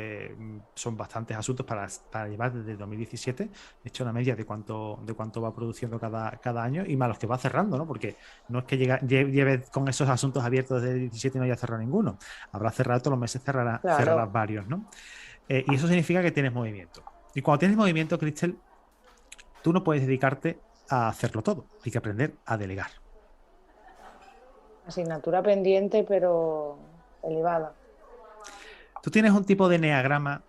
son bastantes asuntos para llevar desde 2017. He hecho una media de cuánto va produciendo cada año y más los que va cerrando, ¿no? Porque no es que lleves con esos asuntos abiertos desde 17 y no haya cerrado ninguno. Habrá cerrado todos los meses, cerrarás Claro. varios, ¿no? Y eso significa que tienes movimiento. Y cuando tienes movimiento, Cristel, tú no puedes dedicarte a hacerlo todo. Hay que aprender a delegar. Asignatura pendiente, pero elevada. Tú tienes un tipo de enneagrama,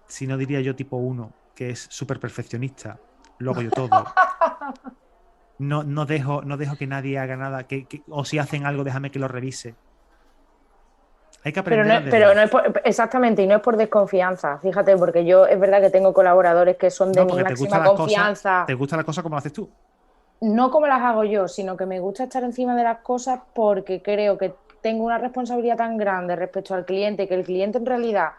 si no diría yo tipo uno, que es súper perfeccionista. Lo hago yo todo. No dejo que nadie haga nada. O si hacen algo, déjame que lo revise. Hay que aprender a Pero delegar. no es exactamente, y no es por desconfianza, fíjate, porque yo es verdad que tengo colaboradores que son de No, mi porque máxima confianza. te gusta la cosa como lo haces tú. No como las hago yo, sino que me gusta estar encima de las cosas porque creo que tengo una responsabilidad tan grande respecto al cliente, que el cliente en realidad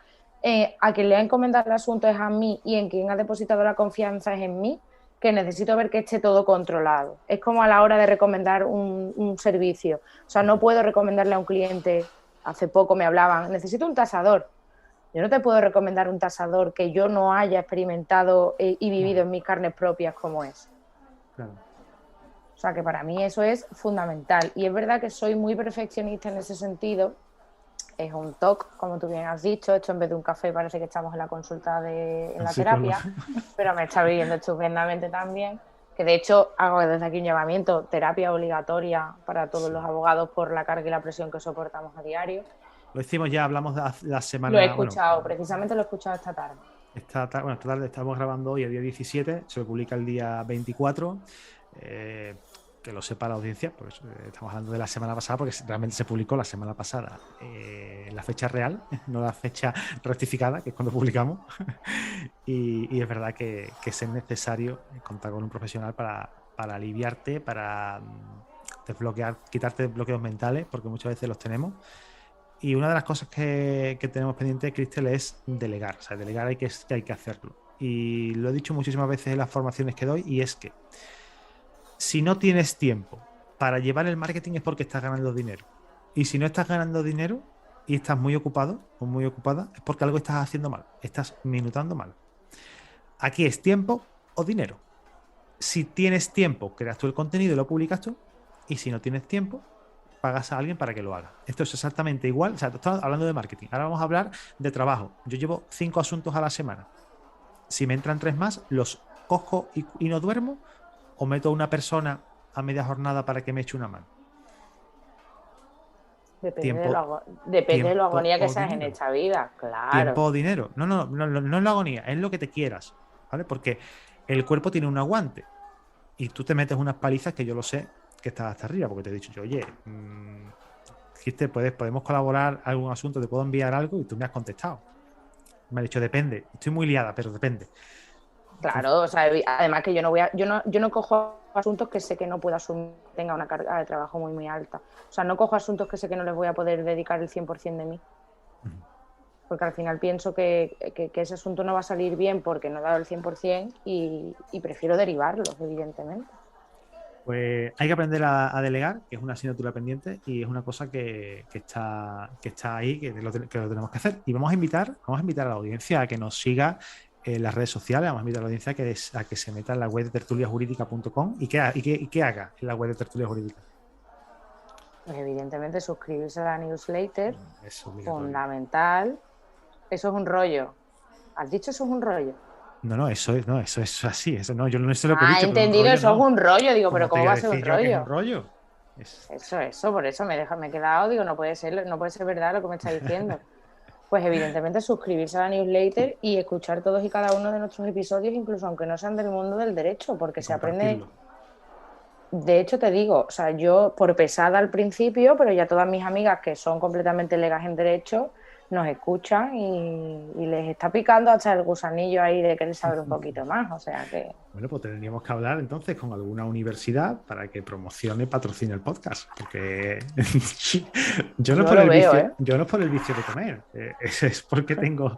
a quien le ha encomendado el asunto es a mí y en quien ha depositado la confianza es en mí, que necesito ver que esté todo controlado. Es como a la hora de recomendar un servicio. O sea, no puedo recomendarle a un cliente, hace poco me hablaban, necesito un tasador. Yo no te puedo recomendar un tasador que yo no haya experimentado y vivido en mis carnes propias como es. Claro. O sea que para mí eso es fundamental. Y es verdad que soy muy perfeccionista en ese sentido. Es un TOC, como tú bien has dicho. Esto en vez de un café parece que estamos en la consulta en El la psicólogo. terapia, pero me está viviendo estupendamente también. Que de hecho hago desde aquí un llamamiento, terapia obligatoria para todos Sí. los abogados por la carga y la presión que soportamos a diario. Lo hicimos ya, hablamos de la Lo he semana. Bueno, escuchado, precisamente lo he escuchado esta tarde. esta tarde estamos grabando hoy, el día 17. Se publica el día 24. Que lo sepa la audiencia, por eso estamos hablando de la semana pasada, porque realmente se publicó la semana pasada la fecha real, no la fecha rectificada, que es cuando publicamos. y es verdad que es necesario contar con un profesional para aliviarte, para desbloquear, quitarte bloqueos mentales, porque muchas veces los tenemos. Y una de las cosas que tenemos pendiente, Cristel, es delegar. O sea, delegar hay que hacerlo. Y lo he dicho muchísimas veces en las formaciones que doy, y es que si no tienes tiempo para llevar el marketing es porque estás ganando dinero. Y si no estás ganando dinero y estás muy ocupado o muy ocupada, es porque algo estás haciendo mal, estás minutando mal. Aquí es tiempo o dinero. Si tienes tiempo, creas tú el contenido y lo publicas tú. Y si no tienes tiempo, pagas a alguien para que lo haga. Esto es exactamente igual. O sea, estamos hablando de marketing. Ahora vamos a hablar de trabajo. Yo llevo 5 asuntos a la semana. Si me entran 3 más, los cojo y no duermo, o meto a una persona a media jornada para que me eche una mano. Tiempo, Depende de lo tiempo agonía que o seas en dinero. esta vida, claro. Tiempo o dinero. No es la agonía, es lo que te quieras, ¿vale? Porque el cuerpo tiene un aguante y tú te metes unas palizas que yo lo sé que estás hasta arriba, porque te he dicho yo, oye, dijiste, podemos colaborar algún asunto, te puedo enviar algo y tú me has contestado. Me has dicho, depende. Estoy muy liada, pero depende. Entonces, Claro, o sea, además que yo no cojo asuntos que sé que no puedo asumir, tenga una carga de trabajo muy, muy alta. O sea, no cojo asuntos que sé que no les voy a poder dedicar el 100% de mí. Porque al final pienso que ese asunto no va a salir bien porque no he dado el 100% y prefiero derivarlos, evidentemente. pues hay que aprender a delegar, que es una asignatura pendiente y es una cosa que está ahí, que lo tenemos que hacer. Y vamos a invitar a la audiencia a que nos siga en las redes sociales, vamos a invitar a la audiencia a que se meta en la web de tertuliajurídica.com y que haga en la web de Tertulia Jurídica. Pues evidentemente suscribirse a la newsletter, Es obligatorio. fundamental. Eso es un rollo. ¿Has dicho eso es un rollo? No, eso es así. Eso no, yo no sé lo que he Ah, he dicho, pero un entendido, rollo eso es no. un rollo. Digo, pero ¿Cómo te ¿cómo voy a va a ser decir un yo que es un rollo? rollo? Eso, por eso me he quedado, digo, no puede ser verdad lo que me está diciendo. Pues evidentemente suscribirse a la newsletter y escuchar todos y cada uno de nuestros episodios, incluso aunque no sean del mundo del derecho, porque Y se aprende. compartirlo. De hecho, te digo, o sea, yo por pesada al principio, pero ya todas mis amigas que son completamente legas en derecho nos escuchan y les está picando hasta el gusanillo ahí de querer saber un poquito más. O sea que. Bueno, pues tendríamos que hablar entonces con alguna universidad para que promocione y patrocine el podcast, porque yo no es Yo por lo el veo, vicio, ¿eh? yo no es por el vicio de comer, es porque tengo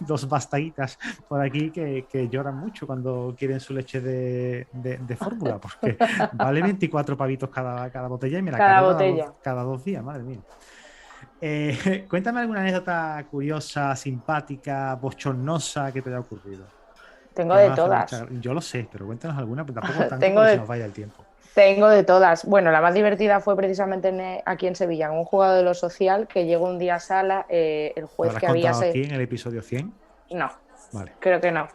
dos bastaguitas por aquí que lloran mucho cuando quieren su leche de fórmula, porque vale 24 pavitos cada botella y me la Cada cargo botella. cada 2 días, madre mía. Cuéntame alguna anécdota curiosa, simpática, bochornosa que te haya ocurrido. Tengo Que me de va a hacer todas. yo lo sé, pero cuéntanos alguna, pero tampoco tanto Tengo porque se nos de, vaya el tiempo. tengo de todas. Bueno, la más divertida fue precisamente aquí en Sevilla, en un juzgado de lo social que llegó un día a sala, el ¿Lo juez habrás que había. contado aquí en el episodio 100? No, Vale. creo que no.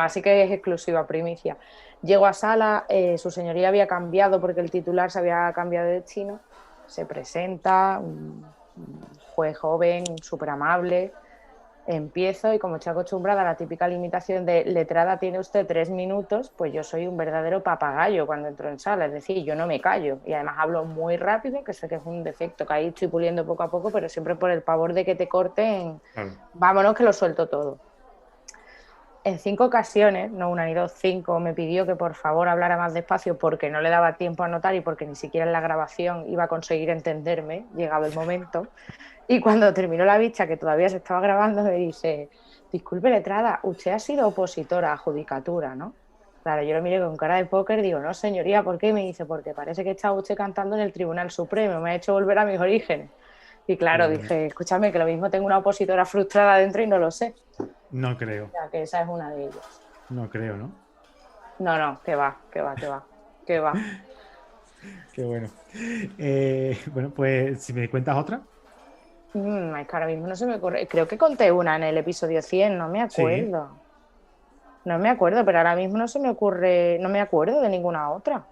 Así que es exclusiva, primicia. Llego a sala, su señoría había cambiado porque el titular se había cambiado de destino. Se presenta, un juez joven, súper amable. Empiezo y como estoy acostumbrada a la típica limitación de letrada tiene usted 3 minutos, pues yo soy un verdadero papagayo cuando entro en sala, es decir, yo no me callo y además hablo muy rápido, que sé que es un defecto que ahí estoy puliendo poco a poco, pero siempre por el pavor de que te corten, Claro. vámonos que lo suelto todo. En 5 ocasiones, no una ni dos, 5, me pidió que por favor hablara más despacio porque no le daba tiempo a anotar y porque ni siquiera en la grabación iba a conseguir entenderme, llegado el momento. Y cuando terminó la vista, que todavía se estaba grabando, me dice, disculpe letrada, usted ha sido opositora a judicatura, ¿no? Claro, yo lo miré con cara de póker, digo, no señoría, ¿por qué? Y me dice, porque parece que está usted cantando en el Tribunal Supremo, me ha hecho volver a mis orígenes. Y Qué claro, bueno. dije, escúchame, que lo mismo tengo una opositora frustrada dentro y no lo sé. No O creo, sea, que esa es una de ellas. no creo, ¿no? No, que va, que va, que va, que va. Qué bueno. Bueno, pues si me cuentas otra. Es que ahora mismo no se me ocurre. Creo que conté una en el episodio 100, no me Sí. acuerdo. No me acuerdo, pero ahora mismo no se me ocurre, no me acuerdo de ninguna otra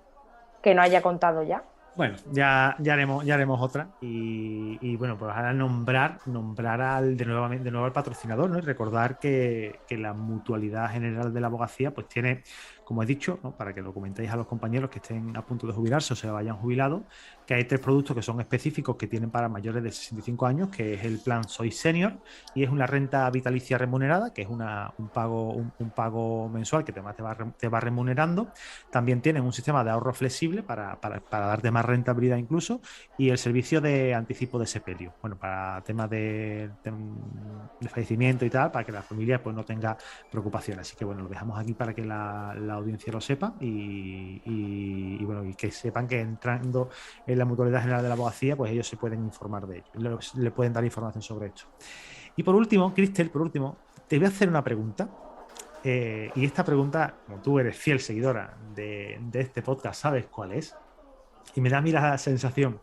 que no haya contado ya. Bueno, ya haremos otra. Bueno, pues ahora nombrar de nuevo al patrocinador, ¿no? Y recordar que la Mutualidad General de la Abogacía, pues tiene, como he dicho, ¿no? Para que lo comentéis a los compañeros que estén a punto de jubilarse o se vayan jubilados, que hay 3 productos que son específicos que tienen para mayores de 65 años, que es el plan Soy Senior y es una renta vitalicia remunerada, que es un pago mensual que además te va remunerando. También tienen un sistema de ahorro flexible para darte más rentabilidad incluso, y el servicio de anticipo de sepelio, bueno, para temas de fallecimiento y tal, para que la familia pues no tenga preocupación. Así que bueno, lo dejamos aquí para que la audiencia lo sepa y bueno, y que sepan que entrando en la Mutualidad General de la Abogacía, pues ellos se pueden informar de ello, le pueden dar información sobre esto. Y por último, Cristel, te voy a hacer una pregunta. Y esta pregunta, como tú eres fiel seguidora de este podcast, sabes cuál es. Y me da a mí la sensación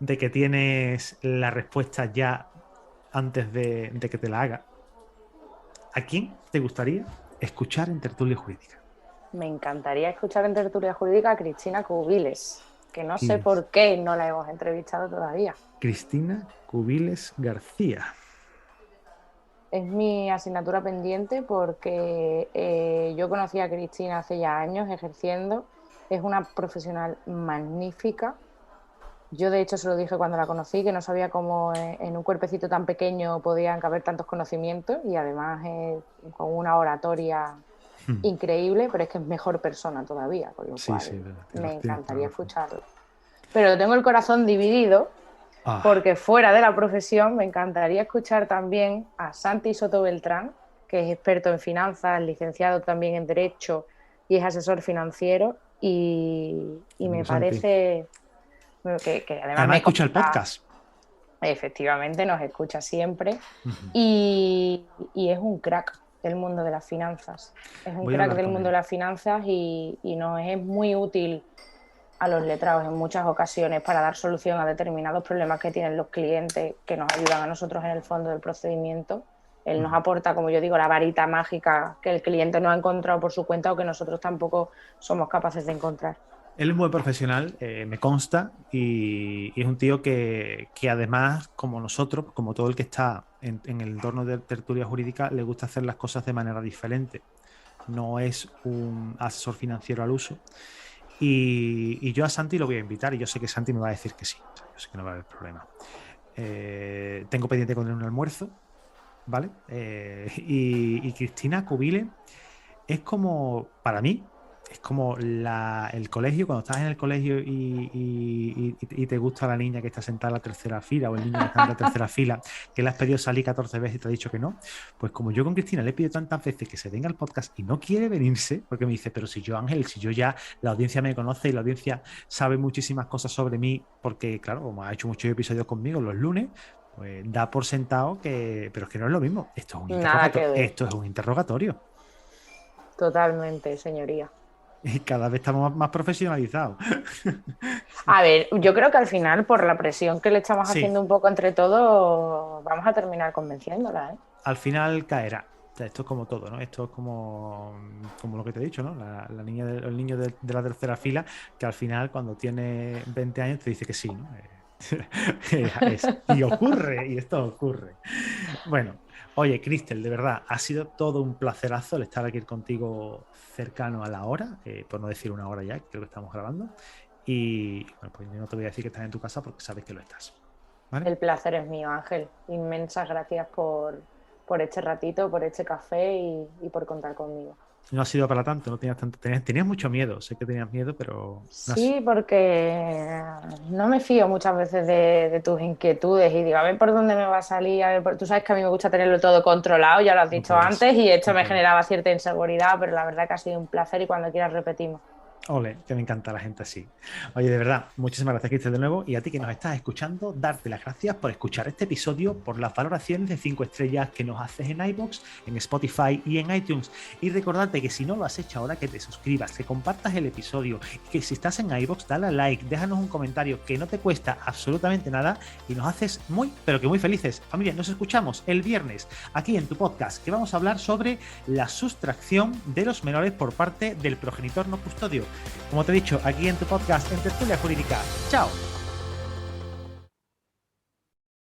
de que tienes la respuesta ya antes de que te la haga. ¿A quién te gustaría escuchar en Tertulia Jurídica? Me encantaría escuchar en tertulia jurídica a Cristina Cubiles, que no sé ¿Quién es? por qué no la hemos entrevistado todavía. Cristina Cubiles García. Es mi asignatura pendiente porque yo conocí a Cristina hace ya años ejerciendo. Es una profesional magnífica. Yo, de hecho, se lo dije cuando la conocí, que no sabía cómo en un cuerpecito tan pequeño podían caber tantos conocimientos y además con una oratoria increíble, pero es que es mejor persona todavía, con lo Sí, cual sí, me tienes toda la encantaría razón. escucharlo. Pero tengo el corazón dividido Ah, porque fuera de la profesión me encantaría escuchar también a Santi Soto Beltrán, que es experto en finanzas, licenciado también en Derecho y es asesor financiero y amigo me Santi. parece que además Además, me escucha el consta, podcast. efectivamente nos escucha siempre Ujú. y es un crack del mundo de las finanzas. Es un Voy a crack hablar del con mundo de él. las finanzas y nos es muy útil a los letrados en muchas ocasiones para dar solución a determinados problemas que tienen los clientes que nos ayudan a nosotros en el fondo del procedimiento. Él nos aporta, como yo digo, la varita mágica que el cliente no ha encontrado por su cuenta o que nosotros tampoco somos capaces de encontrar. Él es un buen profesional, me consta, y es un tío que además, como nosotros, como todo el que está en el entorno de tertulia jurídica, le gusta hacer las cosas de manera diferente. No es un asesor financiero al uso. Y yo a Santi lo voy a invitar y yo sé que Santi me va a decir que sí. O sea, yo sé que no va a haber problema. Tengo pendiente con él un almuerzo, ¿vale? Y Cristina Cubile es como, para mí, es como el colegio, cuando estás en el colegio y te gusta la niña que está sentada en la tercera fila o el niño que está en la tercera fila, que le has pedido salir 14 veces y te ha dicho que no. Pues como yo con Cristina le he pedido tantas veces que se venga al podcast y no quiere venirse, porque me dice, pero si yo, Ángel, si yo ya, la audiencia me conoce y la audiencia sabe muchísimas cosas sobre mí, porque claro, como ha hecho muchos episodios conmigo los lunes, pues da por sentado que, pero es que no es lo mismo. Esto es un Nada que interrogatorio. ver. Esto es un interrogatorio. Totalmente, señoría. Y cada vez estamos más profesionalizados. A ver, yo creo que al final, por la presión que le estamos Sí, haciendo un poco entre todos, vamos a terminar convenciéndola, ¿eh? al final caerá. O sea, esto es como todo, ¿no? Esto es como lo que te he dicho, ¿no? La niña el niño de la tercera fila, que al final, cuando tiene 20 años, te dice que sí, ¿no? Y ocurre, y esto ocurre. Bueno, oye, Cristel, de verdad, ha sido todo un placerazo el estar aquí contigo cercano a la hora, por no decir una hora ya, creo que estamos grabando. Y bueno, pues yo no te voy a decir que estás en tu casa porque sabes que lo estás. ¿Vale? El placer es mío, Ángel. Inmensas gracias por este ratito, por este café y por contar conmigo. No ha sido para tanto, no tenías tanto, tenías mucho miedo, sé que tenías miedo, pero no has... Sí, porque no me fío muchas veces de tus inquietudes y digo, a ver por dónde me va a salir, a ver tú sabes que a mí me gusta tenerlo todo controlado, ya lo has No dicho puedes, antes y esto no me puedes. generaba cierta inseguridad, pero la verdad que ha sido un placer y cuando quieras repetimos. Ole, que me encanta la gente así. Oye, de verdad, muchísimas gracias, Cristel, de nuevo. Y a ti que nos estás escuchando, darte las gracias por escuchar este episodio, por las valoraciones de 5 estrellas que nos haces en iVoox, en Spotify y en iTunes. Y recordarte que si no lo has hecho ahora, que te suscribas, que compartas el episodio, y que si estás en iVoox, dale a like, déjanos un comentario que no te cuesta absolutamente nada y nos haces muy, pero que muy felices. Familia, nos escuchamos el viernes aquí en tu podcast, que vamos a hablar sobre la sustracción de los menores por parte del progenitor no custodio. Como te he dicho, aquí en tu podcast en Tertulia Jurídica. ¡Chao!